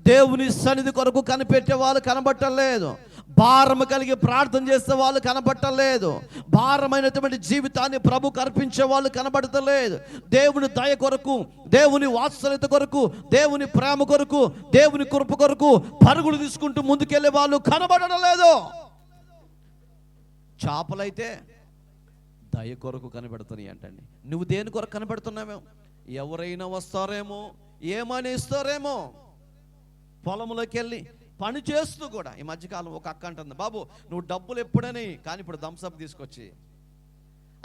దేవుని సన్నిధి కొరకు కనిపెట్టే వాళ్ళు కనబట్టలేదు, భారం కలిగి ప్రార్థన చేసే వాళ్ళు కనబట్టలేదు, భారమైనటువంటి జీవితాన్ని ప్రభుకు అర్పించే వాళ్ళు కనబడతలేదు. దేవుని దయ కొరకు, దేవుని వాత్సల్యత కొరకు, దేవుని ప్రేమ కొరకు, దేవుని కృప కొరకు పరుగులు తీసుకుంటూ ముందుకెళ్ళే వాళ్ళు కనబడడం లేదు. చేపలైతే దయ కొరకు కనబడుతున్నాయి అంటండి. నువ్వు దేని కొరకు కనబడుతున్నావేమో? ఎవరైనా వస్తారేమో, ఏమని ఇస్తారేమో. పొలంలోకి వెళ్ళి పని చేస్తూ కూడా ఈ మధ్యకాలం ఒక అక్క అంటుంది, బాబు నువ్వు డబ్బులు ఎప్పుడని, కానీ ఇప్పుడు థమ్స్అప్ తీసుకొచ్చి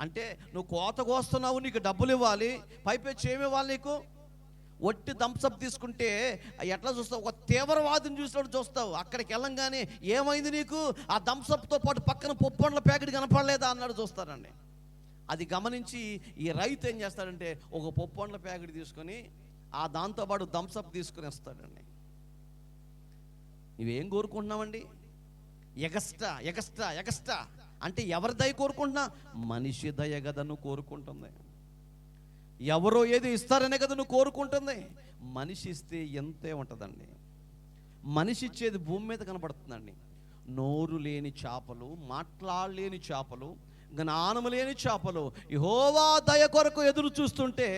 అంటే నువ్వు కోత కోస్తున్నావు, నీకు డబ్బులు ఇవ్వాలి, పైపెచ్చి ఏమి ఇవ్వాలి నీకు? ఒట్టి థమ్స్అప్ తీసుకుంటే ఎట్లా చూస్తావు? ఒక తీవ్రవాదిని చూసినట్టు చూస్తావు. అక్కడికి వెళ్ళంగానే ఏమైంది నీకు? ఆ థమ్స్అప్తో పాటు పక్కన పొప్పండ్ల ప్యాకెట్ కనపడలేదా అన్నాడు చూస్తారండి. అది గమనించి ఈ రైతు ఏం చేస్తాడంటే ఒక పొప్పండ్ల ప్యాకెట్ తీసుకొని ఆ దాంతోపాటు థమ్స్అప్ తీసుకుని వస్తాడండి. ఇవేం కోరుకుంటున్నామండి? ఎగస్ట్రా ఎగస్ట్రా ఎగస్ట్రా అంటే ఎవరి దయ కోరుకుంటున్నా? మనిషి దయ కదా నువ్వు కోరుకుంటుంది. ఎవరో ఏది ఇస్తారనే కదా నువ్వు కోరుకుంటుంది. మనిషి ఇస్తే ఎంతే ఉంటుందండి. మనిషి ఇచ్చేది భూమి మీద కనపడుతుందండి. నోరు లేని చేపలు, మాట్లాడలేని చేపలు, జ్ఞానము లేని చేపలు యెహోవా దయ కొరకు ఎదురు చూస్తుంటే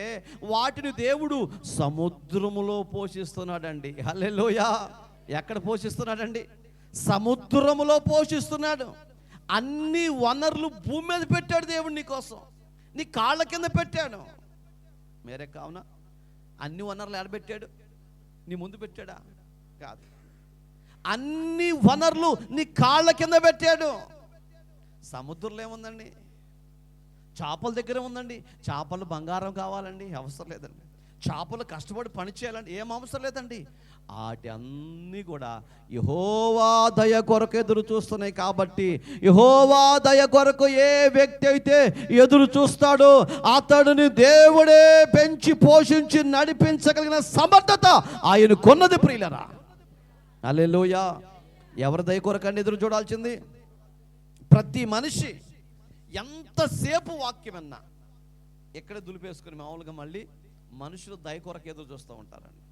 వాటిని దేవుడు సముద్రములో పోషిస్తున్నాడండి. హల్లెలూయా. ఎక్కడ పోషిస్తున్నాడండి? సముద్రములో పోషిస్తున్నాడు. అన్ని వనరులు భూమి మీద పెట్టాడు దేవుడు నీ కోసం, నీ కాళ్ళ కింద పెట్టాడు. మేరే కావున అన్ని వనరులు ఎడబెట్టాడు? నీ ముందు పెట్టాడా? కాదు. అన్ని వనరులు నీ కాళ్ళ కింద పెట్టాడు. సముద్రంలో ఏముందండి? చేపల దగ్గర ఉందండి. చేపలు బంగారం కావాలండి, అవసరం లేదండి. చేపలు కష్టపడి పని చేయాలండి, ఏం అవసరం లేదండి. వాటి అన్నీ కూడా యెహోవా దయ కొరకు ఎదురు చూస్తున్నాయి. కాబట్టి యెహోవా దయ కొరకు ఏ వ్యక్తి అయితే ఎదురు చూస్తాడో అతడిని దేవుడే పెంచి పోషించి నడిపించగలిగిన సమర్థత ఆయనకున్నది ప్రియులరా. హల్లెలూయా. ఎవరి దయ కొరకండి ఎదురు చూడాల్సింది? ప్రతి మనిషి ఎంతసేపు వాక్యం విన్నా ఎక్కడ దులిపేసుకుని మామూలుగా మళ్ళీ మనుషులు దయ కొరకు ఎదురు చూస్తూ ఉంటారండి.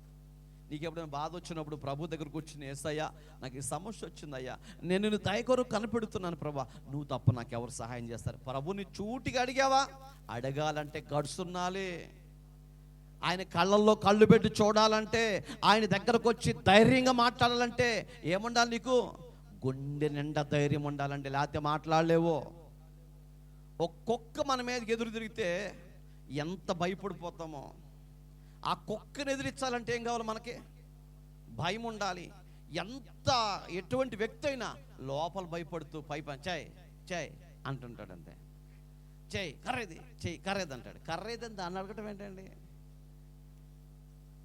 నీకు ఎప్పుడైనా బాధ వచ్చినప్పుడు ప్రభు దగ్గరకు వచ్చిన, యేసయ్యా నాకు ఈ సమస్య వచ్చిందయ్యా, నేను నిన్ను దయ కొరకు కనిపెడుతున్నాను ప్రభా, నువ్వు తప్ప నాకు ఎవరు సహాయం చేస్తారు? ప్రభుని చూటిగా అడిగావా? అడగాలంటే గడుస్తున్నాలే. ఆయన కళ్ళల్లో కళ్ళు పెట్టి చూడాలంటే, ఆయన దగ్గరకు వచ్చి ధైర్యంగా మాట్లాడాలంటే ఏముండాలి నీకు? గుండె నిండా ధైర్యం ఉండాలండి, లేకపోతే మాట్లాడలేవు. ఒక్కొక్క మన మీదకి ఎదురు తిరిగితే ఎంత భయపడిపోతామో. ఆ కుక్కను ఎదిరించాలంటే ఏం కావాలి మనకి? భయం ఉండాలి. ఎటువంటి వ్యక్తి అయినా లోపల భయపడుతూ పై చాయ్ చాయ్ అంటుంటాడు. అంతే, చెయ్యి కర్రేది, చెయ్యి కర్రేది అంటాడు. కర్రేది దాన్ని అడగటం ఏంటండి?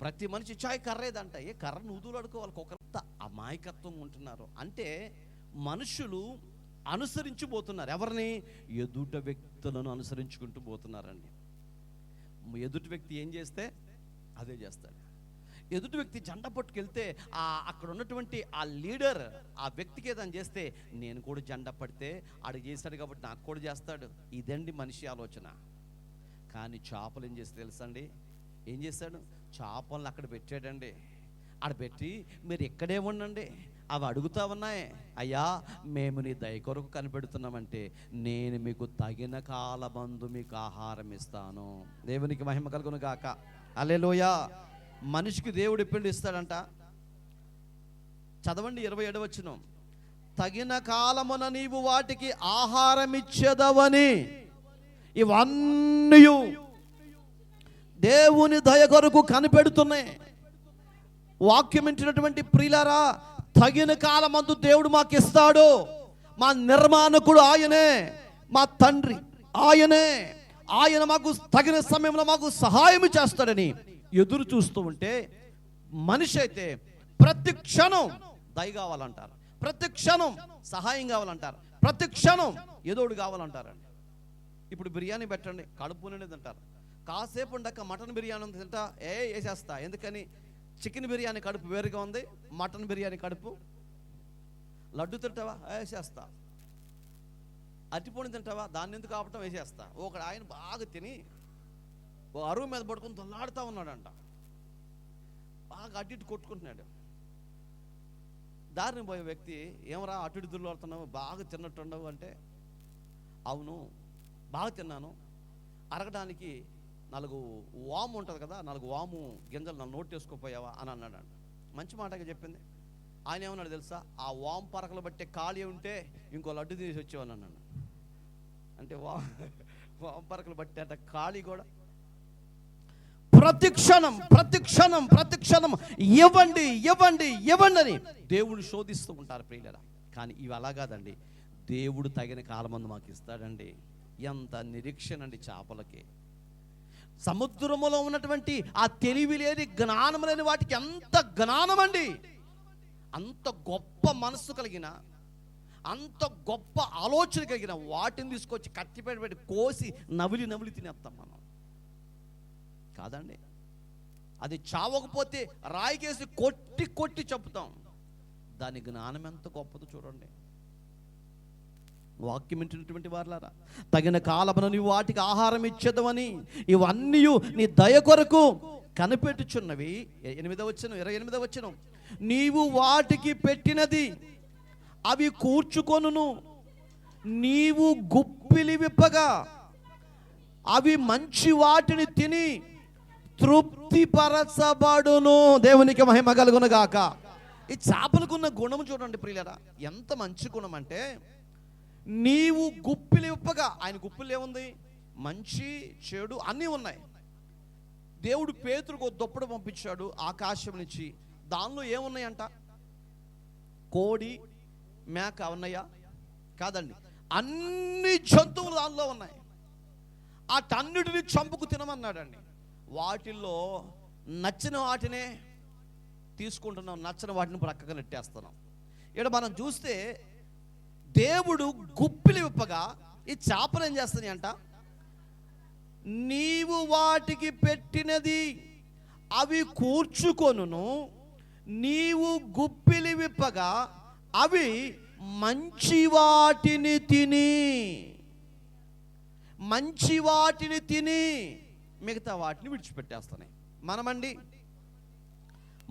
ప్రతి మనిషి చాయ్ కర్రేదంట. ఏ కర్ర నువ్వులు అడుకోవాలి. కుక్కరంతా అమాయకత్వం ఉంటున్నారు. అంటే మనుషులు అనుసరించిపోతున్నారు. ఎవరిని? ఎదుట వ్యక్తులను అనుసరించుకుంటూ పోతున్నారండి. ఎదుటి వ్యక్తి ఏం చేస్తే అదే చేస్తాడు. ఎదుటి వ్యక్తి జెండా పట్టుకెళ్తే అక్కడ ఉన్నటువంటి ఆ లీడర్ ఆ వ్యక్తికి ఏదని చేస్తే నేను కూడా జెండా పడితే ఆడికి చేస్తాడు కాబట్టి నాకు కూడా చేస్తాడు. ఇదండి మనిషి ఆలోచన. కానీ చేపలు ఏం చేస్తే తెలుసండి? ఏం చేశాడు? చేపలను అక్కడ పెట్టాడండి. ఆడ పెట్టి మీరు ఇక్కడే ఉండండి, అవి అడుగుతా ఉన్నాయి, అయ్యా మేము నీ దయ కొరకు కనిపెడుతున్నామంటే నేను మీకు తగిన కాలమందు మీకు ఆహారం ఇస్తాను. దేవునికి మహిమ కలుగును గాక. హల్లెలూయా. మనిషికి దేవుడు ఎప్పుడు ఇస్తాడంట? చదవండి 27వ వచనం. తగిన కాలమున నీవు వాటికి ఆహారం ఇచ్చేదవని. ఇవన్నీ దేవుని దయ కొరకు కనిపెడుతున్నాయి. వాక్యం వింటున్నటువంటి ప్రియులారా, తగిన కాలమందు దేవుడు మాకు ఇస్తాడు. మా నిర్మాణకుడు ఆయనే, మా తండ్రి ఆయనే. ఆయన మాకు తగిన సమయంలో మాకు సహాయం చేస్తాడని ఎదురు చూస్తూ ఉంటే మనిషి అయితే ప్రతి క్షణం దయ కావాలంటారు, ప్రతి క్షణం సహాయం కావాలంటారు, ప్రతి క్షణం ఏదోడు కావాలంటారండి. ఇప్పుడు బిర్యానీ పెట్టండి, కడుపు నిండి తింటారు. కాసేపు ఉండక మటన్ బిర్యానీ తింటా వేసేస్తా. ఎందుకని? చికెన్ బిర్యానీ కడుపు వేరుగా ఉంది, మటన్ బిర్యానీ కడుపు. లడ్డు తింటావా? వేసేస్తా. అరటిపండు తింటావా? దాన్ని ఎందుకు ఆపటం? వేసేస్తా. ఒకడు ఆయన బాగా తిని ఓ అరువు మీద పడుకొని తొల్లాడుతూ ఉన్నాడంట, బాగా అటు ఇటు కొట్టుకుంటున్నాడు. దారిని పోయే వ్యక్తి, ఏమరా అటు ఇటు దుర్లాడుతున్నావు, బాగా తిన్నట్టుండవు అంటే, అవును బాగా తిన్నాను, అరగడానికి 4 వాము ఉంటుంది కదా, 4 వాము గింజలు నన్ను నోట్ వేసుకోపోయావా అని అన్నాడు. మంచి మాటగా చెప్పింది. ఆయన ఏమన్నాడు తెలుసా? ఆ వాము పరకలు బట్టే ఖాళీ ఉంటే ఇంకో లడ్డు తీసి వచ్చేవాని అన్నాడు. అంటే వాము పరకలు బట్టే అంట ఖాళీ కూడా. ప్రతి క్షణం ప్రతి క్షణం ప్రతి క్షణం ఇవ్వండి ఇవ్వండి ఇవ్వండి అని దేవుడు శోధిస్తూ ఉంటారు ప్రియులారా. కానీ ఇవి అలా కాదండి. దేవుడు తగిన కాలమందు మాకు ఇస్తాడండి. ఎంత నిరీక్షణ అండి చేపలకి. సముద్రములో ఉన్నటువంటి ఆ తెలివి లేని జ్ఞానం లేని వాటికి ఎంత జ్ఞానం అండి. అంత గొప్ప మనస్సు కలిగిన, అంత గొప్ప ఆలోచన కలిగిన వాటిని తీసుకొచ్చి కత్తిపేట పెట్టి కోసి నవిలి నవిలి తినేస్తాం మనం కాదండి. అది చావకపోతే రాయికేసి కొట్టి కొట్టి చెప్తాం. దాని జ్ఞానం ఎంత గొప్పదో చూడండి. వాక్యం వింటున్నటువంటి వారులారా, తగిన కాలమున నీవు వాటికి ఆహారం ఇచ్చేదవని ఇవన్నీ నీ దయ కొరకు కనిపెట్టుచున్నవి. 8వ వచనం, 28వ వచనం, నీవు వాటికి పెట్టినది అవి కూర్చుకొనును, నీవు గుప్పిలి విప్పగా అవి మంచి వాటిని తిని తృప్తిపరచబడును. దేవునికి మహిమ కలుగును గాక. ఈ చేపలకున్న గుణం చూడండి ప్రియులారా, ఎంత మంచి గుణం అంటే, నీవు గుప్పిలి విప్పగా, ఆయన గుప్పిలు ఏముంది? మంచి చెడు అన్నీ ఉన్నాయి. దేవుడు పేతురుకు దుప్పటి పంపించాడు ఆకాశం నుంచి. దానిలో ఏమున్నాయంట? కోడి మేక ఉన్నాయా? కాదండి, అన్ని జంతువులు దానిలో ఉన్నాయి. అటన్నిటిని చంపుకు తినమన్నాడండి. వాటిల్లో నచ్చిన వాటినే తీసుకుంటున్నాం, నచ్చని వాటిని ప్రక్కగా నెట్టేస్తున్నాం. ఇక్కడ మనం చూస్తే దేవుడు గుప్పిలి విప్పగా ఈ చేపలు ఏం చేస్తాయి అంట? నీవు వాటికి పెట్టినది అవి కూర్చుకొనును, నీవు గుప్పిలి విప్పగా అవి మంచి వాటిని తిని, మంచి వాటిని తిని మిగతా వాటిని విడిచిపెట్టేస్తున్నాయి. మనమండి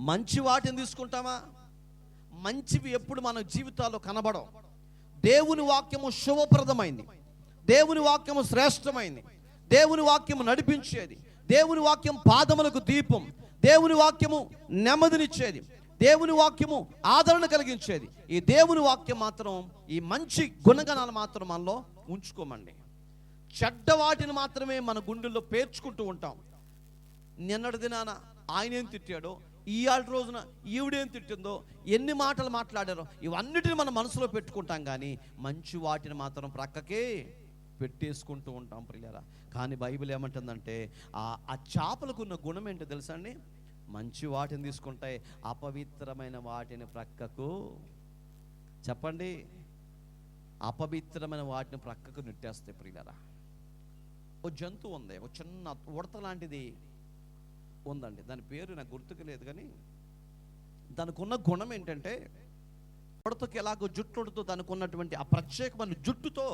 మంచి వాటిని తీసుకుంటామా? మంచివి ఎప్పుడు మన జీవితాల్లో కనబడవు. దేవుని వాక్యము శుభప్రదమైంది, దేవుని వాక్యము శ్రేష్టమైంది, దేవుని వాక్యము నడిపించేది, దేవుని వాక్యం పాదములకు దీపం, దేవుని వాక్యము నెమ్మదినిచ్చేది, దేవుని వాక్యము ఆదరణ కలిగించేది. ఈ దేవుని వాక్యం మాత్రం, ఈ మంచి గుణగణాలు మాత్రం మనలో ఉంచుకోమండి. చెడ్డ వాటిని మాత్రమే మన గుండెల్లో పేర్చుకుంటూ ఉంటాం. నిన్నటి దినాన ఆయన ఏం తిట్టాడో, ఈయాటి రోజున ఈవిడేం తిట్టిందో, ఎన్ని మాటలు మాట్లాడారో, ఇవన్నిటిని మన మనసులో పెట్టుకుంటాం. కానీ మంచి వాటిని మాత్రం ప్రక్కకే పెట్టేసుకుంటూ ఉంటాం ప్రియులారా. కానీ బైబిల్ ఏమంటుందంటే, ఆ చేపలకున్న గుణం ఏంటో తెలుసా అండి? మంచి వాటిని తీసుకుంటాయి, అపవిత్రమైన వాటిని ప్రక్కకు, చెప్పండి, అపవిత్రమైన వాటిని ప్రక్కకు నెట్టేస్తాయి ప్రియులారా. ఓ జంతువు ఉంది, ఒక చిన్న ఉడత లాంటిది ఉందండి. దాని పేరు నాకు గుర్తుకు లేదు, కానీ దానికి ఉన్న గుణం ఏంటంటే, ఉడతకి ఎలాగో జుట్టు ఉడుతూ దానికి ఉన్నటువంటి ఆ ప్రత్యేకమైన జుట్టుతో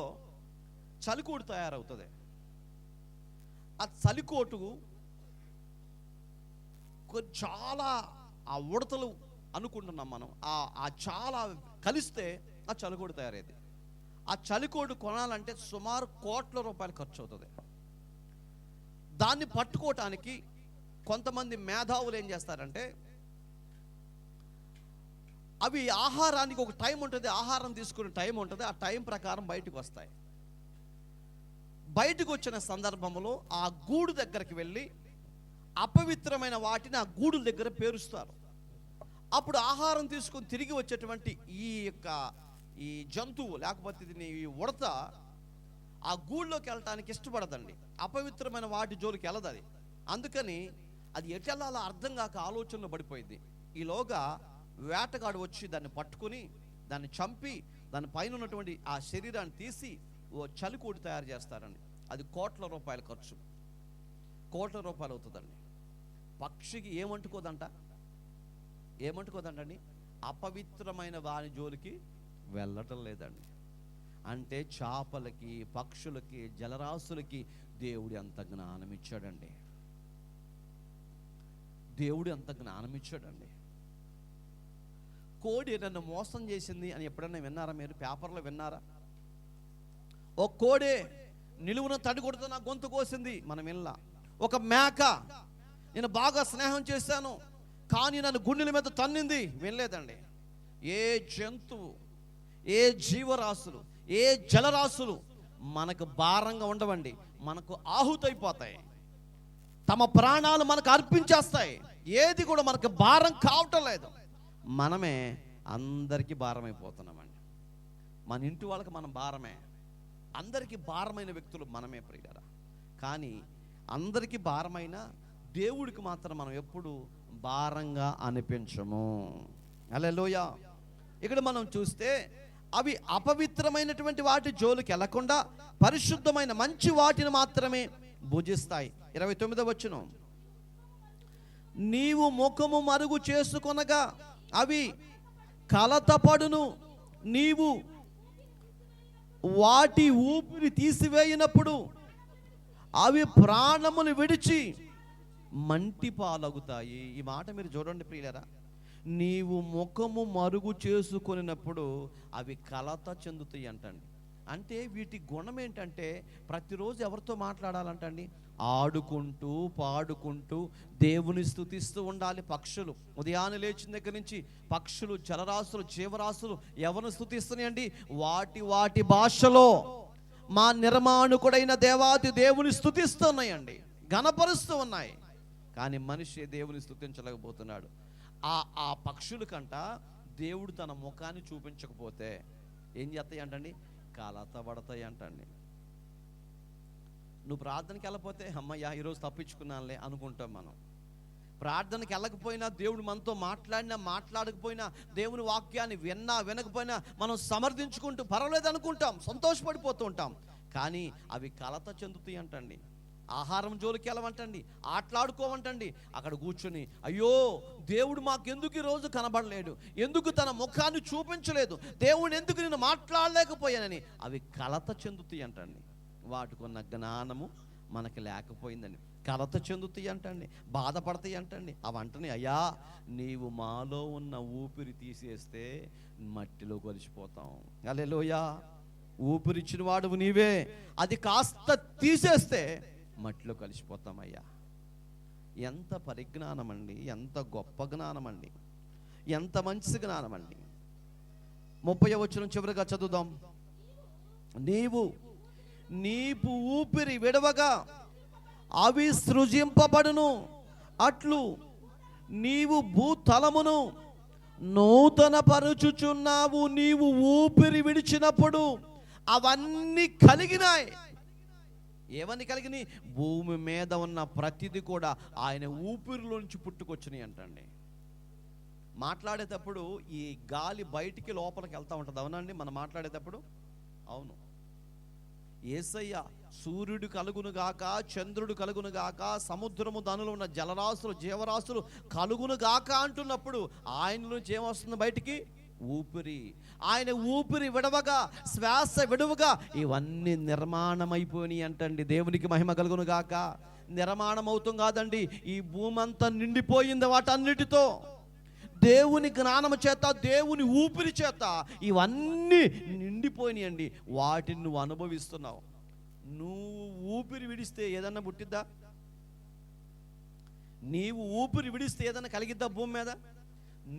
చలికోటు తయారవుతుంది. ఆ చలికోటు చాలా, ఆ ఉడతలు అనుకుంటున్నాం మనం, ఆ చాలా కలిస్తే ఆ చలికోటు తయారయ్యేది. ఆ చలికోటు కొనాలంటే సుమారు కోట్ల రూపాయలు ఖర్చు అవుతుంది. దాన్ని పట్టుకోవటానికి కొంతమంది మేధావులు ఏం చేస్తారంటే, అవి ఆహారానికి ఒక టైం ఉంటుంది, ఆహారం తీసుకునే టైం ఉంటుంది, ఆ టైం ప్రకారం బయటకు వస్తాయి. బయటకు వచ్చిన సందర్భంలో ఆ గూడు దగ్గరికి వెళ్ళి అపవిత్రమైన వాటిని ఆ గూడు దగ్గర పేరుస్తారు. అప్పుడు ఆహారం తీసుకొని తిరిగి వచ్చేటువంటి ఈ జంతువు, లేకపోతే ఈ ఉడత ఆ గూడులోకి వెళ్ళటానికి ఇష్టపడదండి. అపవిత్రమైన వాటి జోలికి వెళ్ళదు అది. అందుకని అది ఎటెల్లాలో అర్థం కాక ఆలోచనలో పడిపోయింది. ఈలోగా వేటగాడు వచ్చి దాన్ని పట్టుకుని దాన్ని చంపి దాని పైన ఉన్నటువంటి ఆ శరీరాన్ని తీసి ఓ చలికూడి తయారు చేస్తారండి. అది కోట్ల రూపాయల ఖర్చు, కోట్ల రూపాయలు అవుతుందండి. పక్షికి ఏమంటుకోదండి, అపవిత్రమైన వాని జోలికి వెళ్ళటం లేదండి. అంటే చేపలకి, పక్షులకి, జలరాశులకి దేవుడు ఎంత జ్ఞానం ఇచ్చాడండి. దేవుడు ఎంత జ్ఞానం ఇచ్చాడండి. కోడి నన్ను మోసం చేసింది అని ఎప్పుడైనా విన్నారా మీరు? పేపర్లో విన్నారా? ఓ కోడే నిలువున తడి కొడుతూ నా గొంతు కోసింది, మనం వినలా. ఒక మేక నేను బాగా స్నేహం చేశాను కానీ నన్ను గుండెల మీద తన్నింది, వినలేదండి. ఏ జంతువు, ఏ జీవరాశులు, ఏ జలరాశులు మనకు భారంగా ఉండవండి. మనకు ఆహుతైపోతాయి, తమ ప్రాణాలు మనకు అర్పించేస్తాయి. ఏది కూడా మనకు భారం కావటం లేదు. మనమే అందరికీ భారం అయిపోతున్నామండి. మన ఇంటి వాళ్ళకి మనం భారమే, అందరికీ భారమైన వ్యక్తులు మనమే ప్రియులారా. కానీ అందరికీ భారమైన దేవుడికి మాత్రం మనం ఎప్పుడు భారంగా అనిపించము. హల్లెలూయా. ఇక్కడ మనం చూస్తే అవి అపవిత్రమైనటువంటి వాటి జోలికి వెళ్లకుండా పరిశుద్ధమైన మంచి వాటిని మాత్రమే భుజిస్తాయి. 29వ వచనం, నీవు ముఖము మరుగు చేసుకొనగా అవి కలతపడును, నీవు వాటి ఊపిరి తీసివేయినప్పుడు అవి ప్రాణములు విడిచి మంటి పాలగుతాయి. ఈ మాట మీరు చూడండి ప్రియులారా. నీవు ముఖము మరుగు చేసుకొనినప్పుడు అవి కలత చెందుతాయి అంటండి. అంటే వీటి గుణం ఏంటంటే ప్రతిరోజు ఎవరితో మాట్లాడాలంటండి? ఆడుకుంటూ పాడుకుంటూ దేవుని స్తుతిస్తూ ఉండాలి. పక్షులు ఉదయాన్నే లేచిన దగ్గర నుంచి పక్షులు, జలరాశులు, జీవరాశులు ఎవరిని స్తుతిస్తున్నాయండి? వాటి భాషలో మా నిర్మాణకుడైన దేవాది దేవుని స్తుతిస్తున్నాయండి, ఘనపరుస్తూ ఉన్నాయి. కానీ మనిషి దేవుని స్తుతించలేకపోతున్నాడు. ఆ పక్షుల కంట దేవుడు తన ముఖాన్ని చూపించకపోతే ఏం చేస్తాయి అంటండి? కలతపడతాయి అంటండి. నువ్వు ప్రార్థనకి వెళ్ళకపోతే అమ్మయ్యా ఈరోజు తప్పించుకున్నానులే అనుకుంటాం మనం. ప్రార్థనకి వెళ్ళకపోయినా, దేవుడు మనతో మాట్లాడినా మాట్లాడకపోయినా, దేవుని వాక్యాన్ని విన్నా వినకపోయినా మనం సమర్థించుకుంటూ పర్వాలేదు అనుకుంటాం, సంతోషపడిపోతూ ఉంటాం. కానీ అవి కలత చెందుతాయి అంటండి. ఆహారం జోలికి వెళ్ళమంటండి, ఆటలాడుకోమంటండి. అక్కడ కూర్చొని అయ్యో దేవుడు మాకెందుకు ఈరోజు కనబడలేడు, ఎందుకు తన ముఖాన్ని చూపించలేదు, దేవుడు ఎందుకు నేను మాట్లాడలేకపోయానని అవి కలత చెందుతాయి అంటండి. వాటికున్న జ్ఞానము మనకి లేకపోయిందండి. కలత చెందుతాయి అంటండి, బాధపడతాయి అంటండి. అవంటని అయ్యా నీవు మాలో ఉన్న ఊపిరి తీసేస్తే మట్టిలో కొలిచిపోతాం. హల్లెలూయా. ఊపిరిచ్చిన వాడువు నీవే, అది కాస్త తీసేస్తే మట్టిలో కలిసిపోతామయ్యా. ఎంత పరిజ్ఞానం అండి, ఎంత గొప్ప జ్ఞానం అండి, ఎంత మంచి జ్ఞానం అండి. 30వ వచనం చివరిగా చదువుదాం. నీవు ఊపిరి విడవగా అవి సృజింపబడును, అట్లు నీవు భూతలమును నూతన పరుచుచున్నావు. నీవు ఊపిరి విడిచినప్పుడు అవన్నీ కలిగినాయి. ఏవన్నీ కలిగినాయి? భూమి మీద ఉన్న ప్రతిది కూడా ఆయన ఊపిరిలోంచి పుట్టుకొచ్చినాయి అంటండి. మాట్లాడేటప్పుడు ఈ గాలి బయటికి లోపలికి వెళ్తూ ఉంటుంది, అవునండి? మనం మాట్లాడేటప్పుడు అవును. యేసయ్య సూర్యుడు కలుగును గాక, చంద్రుడు కలుగును గాక, సముద్రము దానిలో ఉన్న జలరాశులు, జీవరాశులు కలుగును గాక అంటున్నప్పుడు ఆయన నుంచి ఏమొస్తుంది బయటికి? ఊపిరి. ఆయన ఊపిరి విడవగా, శ్వాస విడువగా ఇవన్నీ నిర్మాణమైపోయినాయి అంటండి. దేవునికి మహిమ కలుగును గాక. నిర్మాణం అవుతాం కాదండి, ఈ భూమి అంతా నిండిపోయింది వాటన్నిటితో. దేవుని జ్ఞానము చేత, దేవుని ఊపిరి చేత ఇవన్నీ నిండిపోయినాయండి. వాటిని నువ్వు అనుభవిస్తున్నావు. నువ్వు ఊపిరి విడిస్తే ఏదన్నా పుట్టిద్దా? నీవు ఊపిరి విడిస్తే ఏదన్నా కలిగిద్దా భూమి మీద?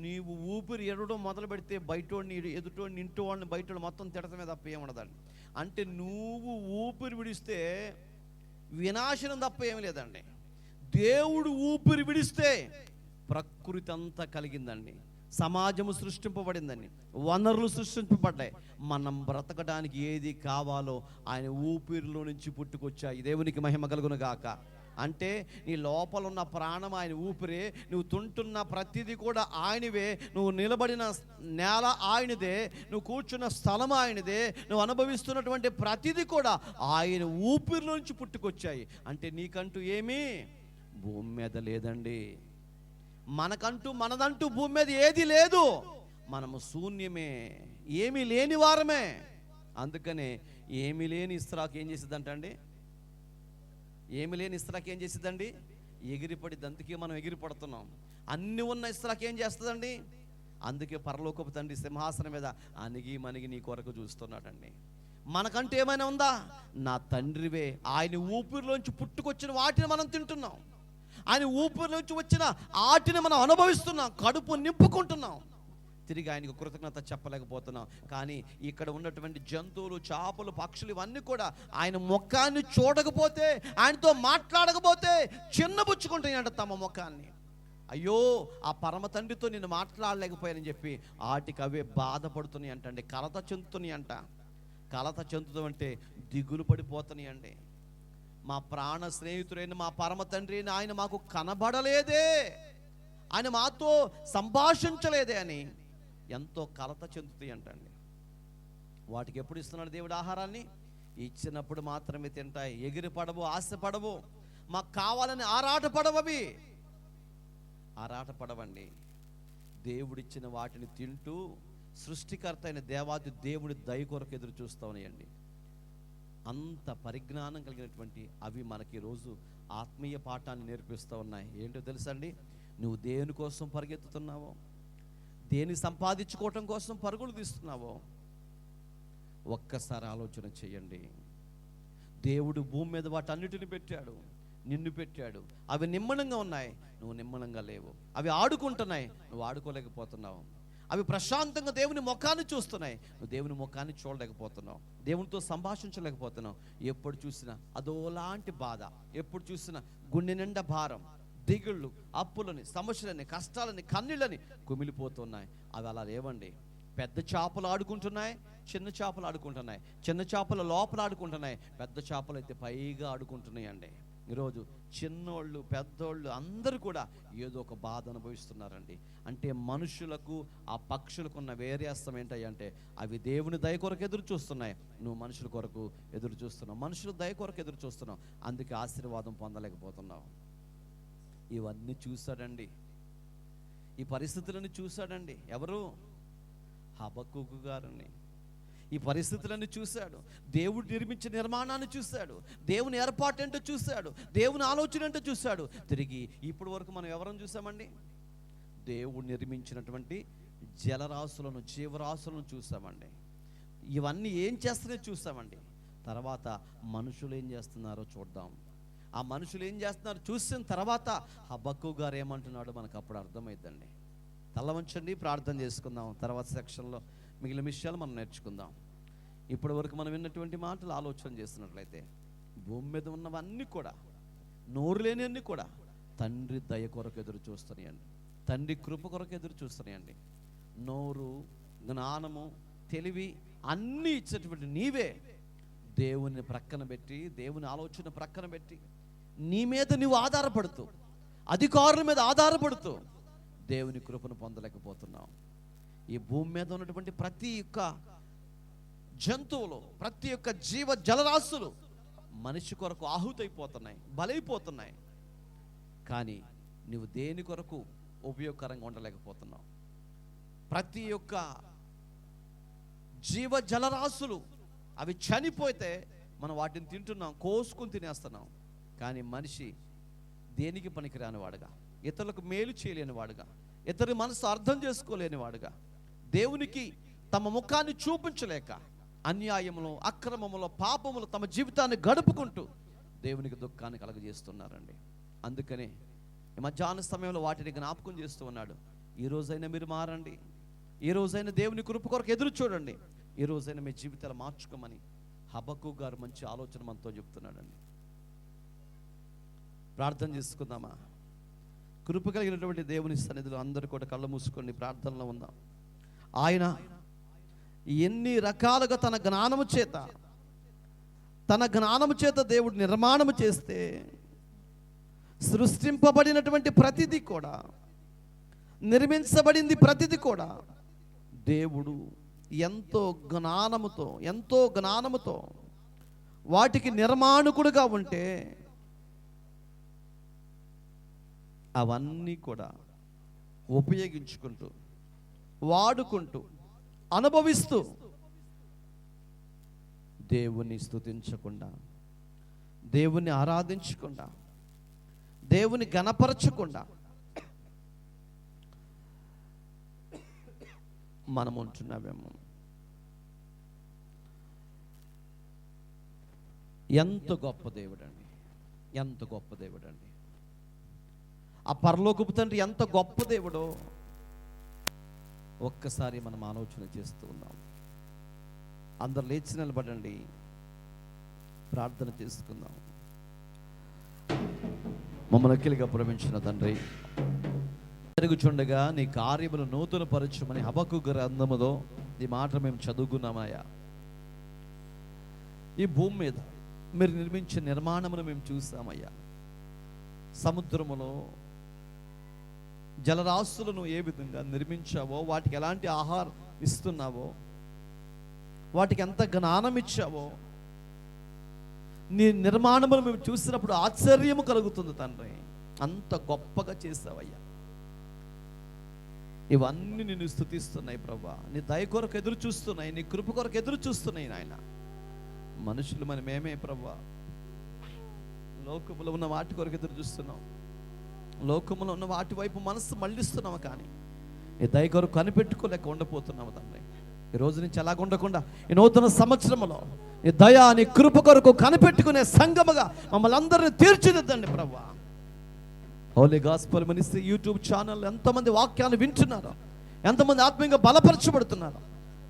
నీవు ఊపిరి ఎడడం మొదలు పెడితే బయటోడిని, ఎదుటోడిని, ఇంటోడిని, బయటోడు మొత్తం తిడతమే తప్ప ఏముండదండి. అంటే నువ్వు ఊపిరి విడిస్తే వినాశనం తప్ప ఏమి లేదండి. దేవుడు ఊపిరి విడిస్తే ప్రకృతి అంతా కలిగిందండి, సమాజము సృష్టింపబడిందండి, వనరులు సృష్టింపబడ్డాయి. మనం బ్రతకడానికి ఏది కావాలో ఆయన ఊపిరిలో నుంచి పుట్టుకొచ్చాయి. దేవునికి మహిమ కలుగును గాక. అంటే నీ లోపల ఉన్న ప్రాణం ఆయన ఊపిరే, నువ్వు తింటున్న ప్రతిదీ కూడా ఆయనవే, నువ్వు నిలబడిన నేల ఆయనదే, నువ్వు కూర్చున్న స్థలం ఆయనదే, నువ్వు అనుభవిస్తున్నటువంటి ప్రతిదీ కూడా ఆయన ఊపిరి నుంచి పుట్టుకొచ్చాయి. అంటే నీకంటూ ఏమీ భూమి మీద లేదండి. మనదంటూ భూమి మీద ఏది లేదు. మనము శూన్యమే, ఏమీ లేని వారమే. అందుకనే ఏమీ లేని ఇస్రాకు ఏం చేసిద్దంటండి? ఏమి లేని ఇస్రాకు ఏం చేసిద్దండి? ఎగిరిపడిద్ది. అందుకే మనం ఎగిరిపడుతున్నాం. అన్ని ఉన్న ఇస్రాకు ఏం చేస్తుందండి? అందుకే పరలోకపు తండ్రి సింహాసనం మీద అణిగి మణిగి నీ కొరకు చూస్తున్నాడండి. మనకంటూ ఏమైనా ఉందా? నా తండ్రివే. ఆయన ఊపిరిలోంచి పుట్టుకొచ్చిన వాటిని మనం తింటున్నాం. ఆయన ఊపిరిలోంచి వచ్చిన వాటిని మనం అనుభవిస్తున్నాం, కడుపు నింపుకుంటున్నాం. తిరిగి ఆయనకు కృతజ్ఞత చెప్పలేకపోతున్నాం. కానీ ఇక్కడ ఉన్నటువంటి జంతువులు, చేపలు, పక్షులు ఇవన్నీ కూడా ఆయన ముఖాన్ని చూడకపోతే, ఆయనతో మాట్లాడకపోతే చిన్నబుచ్చుకుంటాయంట తమ ముఖాన్ని. అయ్యో, ఆ పరమ తండ్రితో నేను మాట్లాడలేకపోయానని చెప్పి వాటికి అవే బాధపడుతున్నాయి అంటండి, కలత చెందుతున్నాయి అంట. కలత చెందుతాం అంటే దిగులు పడిపోతున్నాయి అండి. మా ప్రాణ స్నేహితుడైన మా పరమ తండ్రి ఆయన మాకు కనబడలేదే, ఆయన మాతో సంభాషించలేదే అని ఎంతో కలత చెందుతాయి అంటండి. వాటికి ఎప్పుడు ఇస్తున్నాడు దేవుడు ఆహారాన్ని? ఇచ్చినప్పుడు మాత్రమే తింటాయి. ఎగిరి పడవు, ఆశపడవు, మాకు కావాలని ఆరాటపడవవి. ఆరాటపడవండి. దేవుడిచ్చిన వాటిని తింటూ సృష్టికర్త అయిన దేవాది దేవుడి దయ కొరకు ఎదురు చూస్తూ ఉన్నాయండి. అంత పరిజ్ఞానం కలిగినటువంటి అవి మనకి ఈరోజు ఆత్మీయ పాఠాన్ని నేర్పిస్తూ ఉన్నాయి. ఏంటో తెలుసండి? నువ్వు దేని కోసం పరిగెత్తుతున్నావో, దేని సంపాదించుకోవటం కోసం పరుగులు తీస్తున్నావో ఒక్కసారి ఆలోచన చేయండి. దేవుడు భూమి మీద వాటన్నిటిని పెట్టాడు, నిన్ను పెట్టాడు. అవి నిమ్మలంగా ఉన్నాయి, నువ్వు నిమ్మలంగా లేవు. అవి ఆడుకుంటున్నాయి, నువ్వు ఆడుకోలేకపోతున్నావు. అవి ప్రశాంతంగా దేవుని ముఖాన్ని చూస్తున్నాయి, నువ్వు దేవుని ముఖాన్ని చూడలేకపోతున్నావు, దేవునితో సంభాషించలేకపోతున్నావు. ఎప్పుడు చూసినా అదోలాంటి బాధ, ఎప్పుడు చూసినా గుండె నిండా భారం, దిగుళ్ళు, అప్పులని, సమస్యలని, కష్టాలని, కన్నీళ్ళని కుమిలిపోతున్నాయి. అవి అలా లేవండి. పెద్ద చేపలు ఆడుకుంటున్నాయి, చిన్న చేపలు ఆడుకుంటున్నాయి. చిన్న చేపలు లోపల ఆడుకుంటున్నాయి, పెద్ద చేపలు అయితే పైగా ఆడుకుంటున్నాయి అండి. ఈరోజు చిన్నోళ్ళు, పెద్దోళ్ళు అందరూ కూడా ఏదో ఒక బాధ అనుభవిస్తున్నారండి. అంటే మనుషులకు ఆ పక్షులకు ఉన్న వేర్యాస్తం ఏంటంటే అవి దేవుని దయ కొరకు ఎదురు చూస్తున్నాయి, నువ్వు మనుషుల కొరకు ఎదురు చూస్తున్నావు. మనుషుల దయ కొరకు ఎదురు చూస్తున్నావు, అందుకే ఆశీర్వాదం పొందలేకపోతున్నావు. ఇవన్నీ చూశాడండి, ఈ పరిస్థితులను చూశాడండి. ఎవరు? హబక్కూకు గారిని. ఈ పరిస్థితులను చూశాడు, దేవుడు నిర్మించిన నిర్మాణాన్ని చూశాడు, దేవుని ఏర్పాటు ఏంటో చూశాడు, దేవుని ఆలోచన ఏంటో చూశాడు. తిరిగి ఇప్పటి వరకు మనం ఎవరిని చూసామండి? దేవుడు నిర్మించినటువంటి జలరాశులను, జీవరాశులను చూసామండి. ఇవన్నీ ఏం చేస్తున్నాయో చూసామండి. తర్వాత మనుషులు ఏం చేస్తున్నారో చూద్దాం. ఆ మనుషులు ఏం చేస్తున్నారు చూసిన తర్వాత హబక్కూకు గారు ఏమంటున్నాడో మనకు అప్పుడు అర్థమైందండి. తల వంచండి, ప్రార్థన చేసుకుందాం. తర్వాత సెక్షన్లో మిగిలిన విషయాలు మనం నేర్చుకుందాం. ఇప్పటి వరకు మనం విన్నటువంటి మాటలు ఆలోచన చేస్తున్నట్లయితే భూమి మీద ఉన్నవన్నీ కూడా, నోరు లేనివన్నీ కూడా తండ్రి దయ కొరకు ఎదురు చూస్తున్నాయండి, తండ్రి కృప కొరకు ఎదురు చూస్తున్నాయండి. నోరు, జ్ఞానము, తెలివి అన్నీ ఇచ్చేటువంటి నీవే దేవుని ప్రక్కన పెట్టి, దేవుని ఆలోచన ప్రక్కన పెట్టి నీ మీద నువ్వు ఆధారపడుతూ, అధికారుల మీద ఆధారపడుతూ దేవుని కృపను పొందలేకపోతున్నావు. ఈ భూమి మీద ఉన్నటువంటి ప్రతి ఒక్క జంతువులు, ప్రతి ఒక్క జీవ జలరాశులు మనిషి కొరకు ఆహుతైపోతున్నాయి, బలైపోతున్నాయి. కానీ నువ్వు దేని కొరకు ఉపయోగకరంగా ఉండలేకపోతున్నావు. ప్రతి ఒక్క జీవ జలరాశులు అవి చనిపోతే మనం వాటిని తింటున్నాం, కోసుకుని తినేస్తున్నాం. కానీ మనిషి దేనికి పనికిరాని వాడుగా, ఇతరులకు మేలు చేయలేని వాడుగా, ఇతరుల మనసు అర్థం చేసుకోలేని వాడుగా, దేవునికి తమ ముఖాన్ని చూపించలేక అన్యాయములో, అక్రమములో, పాపములో తమ జీవితాన్ని గడుపుకుంటూ దేవునికి దుఃఖాన్ని కలగజేస్తున్నారండి. అందుకనే ఈ మధ్యాహ్న సమయంలో వాటిని జ్ఞాపకం చేస్తూ ఉన్నాడు. ఈ రోజైనా మీరు మారండి, ఈ రోజైనా దేవుని కృప కొరకు ఎదురు చూడండి, ఈ రోజైనా మీ జీవితాలు మార్చుకోమని హబక్కూకు గారు మంచి ఆలోచన మనతో చెప్తున్నాడండి. ప్రార్థన చేసుకుందామా? కృప కలిగినటువంటి దేవుని సన్నిధిలో అందరూ కూడా కళ్ళు మూసుకొని ప్రార్థనలో ఉందాం. ఆయన ఎన్ని రకాలుగా తన జ్ఞానము చేత దేవుడు నిర్మాణము చేస్తే సృష్టింపబడినటువంటి ప్రతిదీ కూడా, నిర్మించబడింది ప్రతిదీ కూడా దేవుడు ఎంతో జ్ఞానముతో వాటికి నిర్మాణకుడుగా ఉంటే అవన్నీ కూడా ఉపయోగించుకుంటూ, వాడుకుంటూ, అనుభవిస్తూ దేవుని స్తుతించకుండా, దేవుని ఆరాధించకుండా, దేవుని గణపరచకుండా మనం ఉంటున్నామేమో. ఎంత గొప్ప దేవుడండి, ఎంత గొప్ప దేవుడండి. ఆ పరలోకపు తండ్రి ఎంత గొప్ప దేవుడో ఒక్కసారి మనం ఆలోచన చేస్తూ ఉన్నాం. అందరు లేచి నిలబడండి, ప్రార్థన చేసుకుందాం. మమ్మల్ని అఖిలుగా ప్రేమించిన తండ్రి, జరుగుచుండగా నీ కార్యములు నూతన పరచుమని హబక్కూకు గ్రంథములో ఈ మాట మేము చదువుకున్నామయ్యా. ఈ భూమి మీద మీరు నిర్మించిన నిర్మాణమును మేము చూసామయ్యా. సముద్రములో జలరాశులను ఏ విధంగా నిర్మించావో, వాటికి ఎలాంటి ఆహారం ఇస్తున్నావో, వాటికి ఎంత జ్ఞానం ఇచ్చావో, నీ నిర్మాణమును మేము చూసినప్పుడు ఆశ్చర్యము కలుగుతుంది తండ్రి. అంత గొప్పగా చేసావయ్యా. ఇవన్నీ నిన్ను స్తుతిస్తున్నాయి ప్రభా. నీ దయ కొరకు ఎదురు చూస్తున్నాయి, నీ కృప కొరకు ఎదురు చూస్తున్నాయి నాయన. మనుషులు మనమేమే ప్రభా, లోకములో ఉన్న వాటి కొరకు ఎదురు చూస్తున్నాం, లోకములో ఉన్న వాటి వైపు మనసు మళ్ళిస్తున్నాము, కానీ నీ దయ కొరకు కనిపెట్టుకోలేక ఉండపోతున్నాము తండ్రి. ఈ రోజు నుంచి అలాగ ఉండకుండా ఈ నూతన సంవత్సరంలో నీ దయ, నీ కృప కొరకు కనిపెట్టుకునే సంగముగా మమ్మల్ని అందరినీ తీర్చిదిద్దండి ప్రభా. Holy gospel ministry YouTube channel ఎంతమంది వాక్యాన్ని వింటున్నారో, ఎంతమంది ఆత్మీయంగా బలపరచబడుతున్నారో,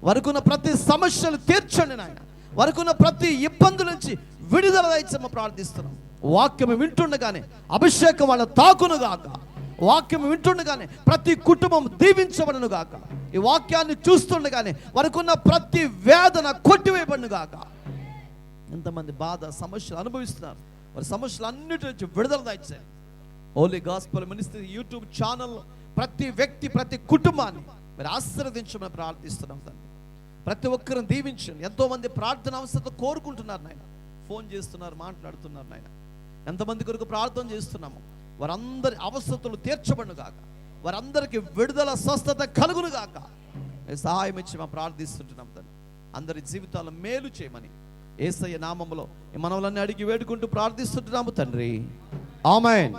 వరకున్న ప్రతి సమస్యలు తీర్చండి నాయన. వరకున్న ప్రతి ఇబ్బందుల నుంచి విడుదల దయచేయమని ప్రార్థిస్తున్నాం. వాక్యం వింటుండగానే అభిషేకం వాళ్ళ తాకును గాక. వాక్యం వింటుండగానే ప్రతి కుటుంబం దీవించబడును గాక. ఈ వాక్యాన్ని చూస్తుండగానే వరకున్న ప్రతి వేదన కొట్టివేయబడును గాక. ఎంతమంది బాధ సమస్యలు అనుభవిస్తున్నారు, వారి సమస్యలు అన్నిటి నుంచి విడుదల దయచేయండి. Holy gospel ministry YouTube channel ప్రతి వ్యక్తి, ప్రతి కుటుంబాన్ని మీరు ఆశీర్వదించమని ప్రార్థిస్తున్నాం తండ్రి. ప్రతి ఒక్కరిని దీవించండి. ఎంతోమంది ప్రార్థన అవసరత కోరుకుంటున్నారు నాయన, ఫోన్ చేస్తున్నారు, మాట్లాడుతున్నారు నాయన. ఎంతమంది కొరకు ప్రార్థన చేస్తున్నాము, వారందరి అవసరతలు తీర్చబడును గాక. వారందరికీ విడుదల స్వస్థత కలుగును గాక. సహాయం ఇచ్చి మేము ప్రార్థిస్తుంటున్నాం తండ్రి. అందరి జీవితాలు మేలు చేయమని యేసయ్య నామములో ఈ మనవులన్నీ అడిగి వేడుకుంటూ ప్రార్థిస్తుంటున్నాము తండ్రి. ఆమేన్.